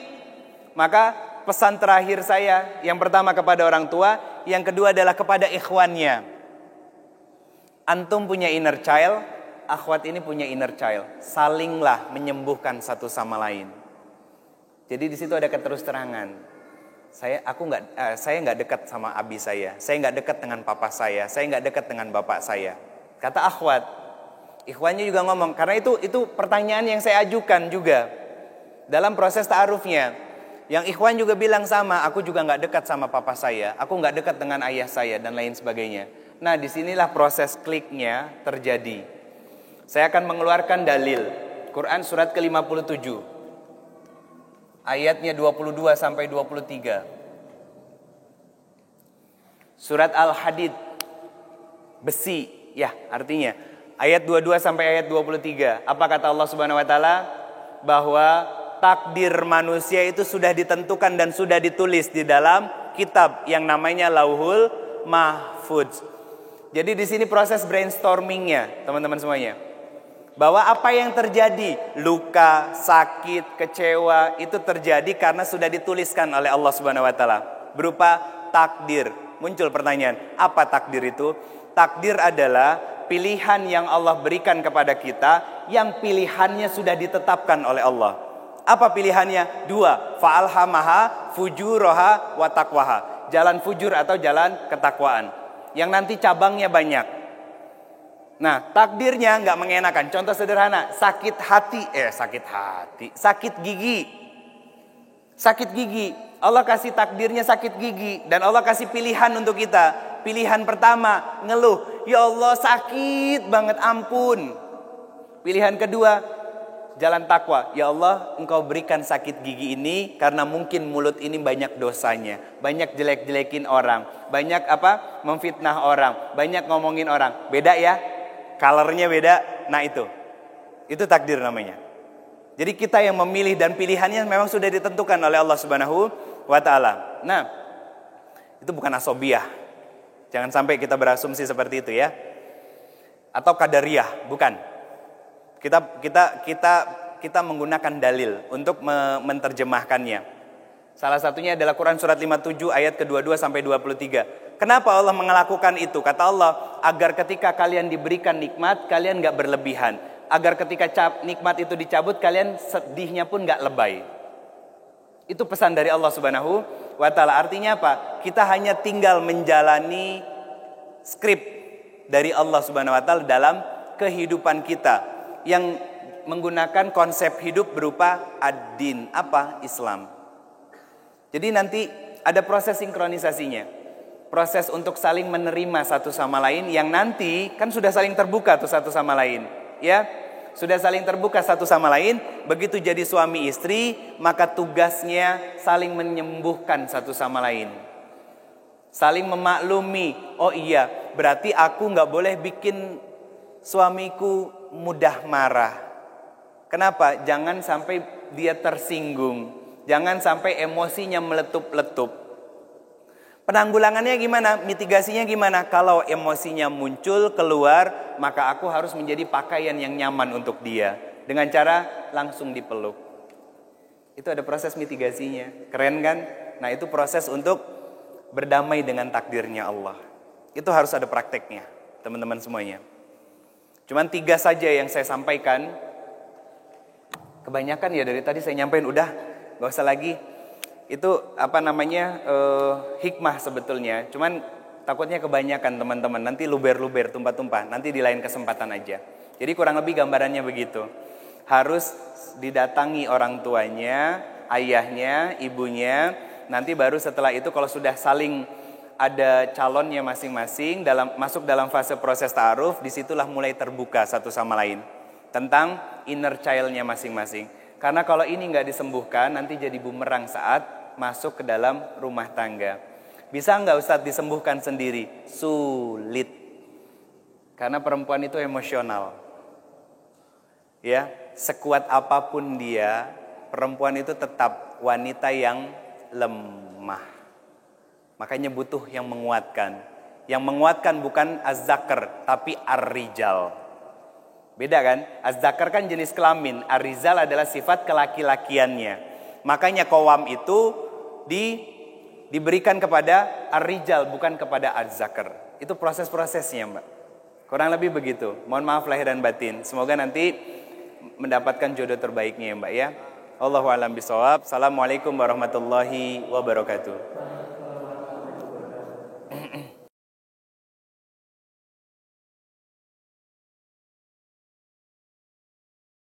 maka pesan terakhir saya, yang pertama kepada orang tua, yang kedua adalah kepada ikhwannya. Antum punya inner child, akhwat ini punya inner child. Salinglah menyembuhkan satu sama lain. Jadi di situ ada keterus-terangan. Saya nggak dekat sama abi saya nggak dekat dengan papa saya nggak dekat dengan bapak saya. Kata akhwat, ikhwannya juga ngomong, karena itu pertanyaan yang saya ajukan juga dalam proses ta'arufnya. Yang ikhwan juga bilang sama, aku juga nggak dekat sama papa saya, aku nggak dekat dengan ayah saya dan lain sebagainya. Nah disinilah proses kliknya terjadi. Saya akan mengeluarkan dalil Quran surat ke-57. Ayatnya 22 sampai 23. Surat Al-Hadid, besi, ya artinya. Ayat 22 sampai ayat 23. Apa kata Allah Subhanahu wa taala? Bahwa takdir manusia itu sudah ditentukan dan sudah ditulis di dalam kitab yang namanya Lauhul Mahfuz. Jadi di sini proses brainstormingnya, teman-teman semuanya. Bahwa apa yang terjadi, luka, sakit, kecewa, itu terjadi karena sudah dituliskan oleh Allah Subhanahu wa taala berupa takdir. Muncul pertanyaan, apa takdir itu? Takdir adalah pilihan yang Allah berikan kepada kita, yang pilihannya sudah ditetapkan oleh Allah. Apa pilihannya? 2, fa'alhamaha fujuraha wa taqwaha. Jalan fujur atau jalan ketakwaan. Yang nanti cabangnya banyak. Nah, takdirnya nggak mengenakan. Contoh sederhana, sakit gigi. Allah kasih takdirnya sakit gigi dan Allah kasih pilihan untuk kita. Pilihan pertama, ngeluh, ya Allah sakit banget, ampun. Pilihan kedua, jalan takwa. Ya Allah, Engkau berikan sakit gigi ini karena mungkin mulut ini banyak dosanya, banyak jelek-jelekin orang, banyak memfitnah orang, banyak ngomongin orang. Beda ya? Colornya beda, nah itu takdir namanya. Jadi kita yang memilih dan pilihannya memang sudah ditentukan oleh Allah Subhanahu wa taala. Nah, itu bukan asobiah. Jangan sampai kita berasumsi seperti itu ya. Atau qadariyah, bukan. Kita menggunakan dalil untuk menerjemahkannya. Salah satunya adalah Quran surat 57 ayat ke-22 sampai 23. Kenapa Allah melakukan itu? Kata Allah, agar ketika kalian diberikan nikmat, kalian gak berlebihan. Agar ketika nikmat itu dicabut, kalian sedihnya pun gak lebay. Itu pesan dari Allah Subhanahu wa ta'ala. Artinya apa? Kita hanya tinggal menjalani skrip dari Allah Subhanahu wa ta'ala dalam kehidupan kita. Yang menggunakan konsep hidup berupa ad-din. Apa? Islam. Jadi nanti ada proses sinkronisasinya. Proses untuk saling menerima satu sama lain yang nanti kan sudah saling terbuka tuh satu sama lain. Ya, sudah saling terbuka satu sama lain. Begitu jadi suami istri, maka tugasnya saling menyembuhkan satu sama lain. Saling memaklumi. Oh iya, berarti aku gak boleh bikin suamiku mudah marah. Kenapa? Jangan sampai dia tersinggung. Jangan sampai emosinya meletup-letup. Penanggulangannya gimana? Mitigasinya gimana? Kalau emosinya muncul, keluar, maka aku harus menjadi pakaian yang nyaman untuk dia. Dengan cara langsung dipeluk. Itu ada proses mitigasinya. Keren kan? Nah, itu proses untuk berdamai dengan takdirnya Allah. Itu harus ada prakteknya, teman-teman semuanya. Cuman 3 saja yang saya sampaikan. Kebanyakan ya dari tadi saya nyampein udah, gak usah lagi. Itu hikmah sebetulnya. Cuman takutnya kebanyakan teman-teman. Nanti luber-luber, tumpah-tumpah. Nanti di lain kesempatan aja. Jadi kurang lebih gambarannya begitu. Harus didatangi orang tuanya, ayahnya, ibunya. Nanti baru setelah itu kalau sudah saling ada calonnya masing-masing, masuk dalam fase proses ta'aruf, disitulah mulai terbuka satu sama lain tentang inner child-nya masing-masing. Karena kalau ini nggak disembuhkan, nanti jadi bumerang saat masuk ke dalam rumah tangga. Bisa nggak Ustadz disembuhkan sendiri? Sulit. Karena perempuan itu emosional. Ya, sekuat apapun dia, perempuan itu tetap wanita yang lemah. Makanya butuh yang menguatkan. Yang menguatkan bukan az-zakar, tapi ar-rijal. Beda kan? Az-zakar kan jenis kelamin, ar-rijal adalah sifat kelaki-lakiannya. Makanya qawam itu diberikan kepada ar-rijal, bukan kepada az-zakar. Itu proses-prosesnya, Mbak. Kurang lebih begitu. Mohon maaf lahir dan batin. Semoga nanti mendapatkan jodoh terbaiknya ya, Mbak ya. Allahu a'lam bishawab. Assalamualaikum warahmatullahi wabarakatuh.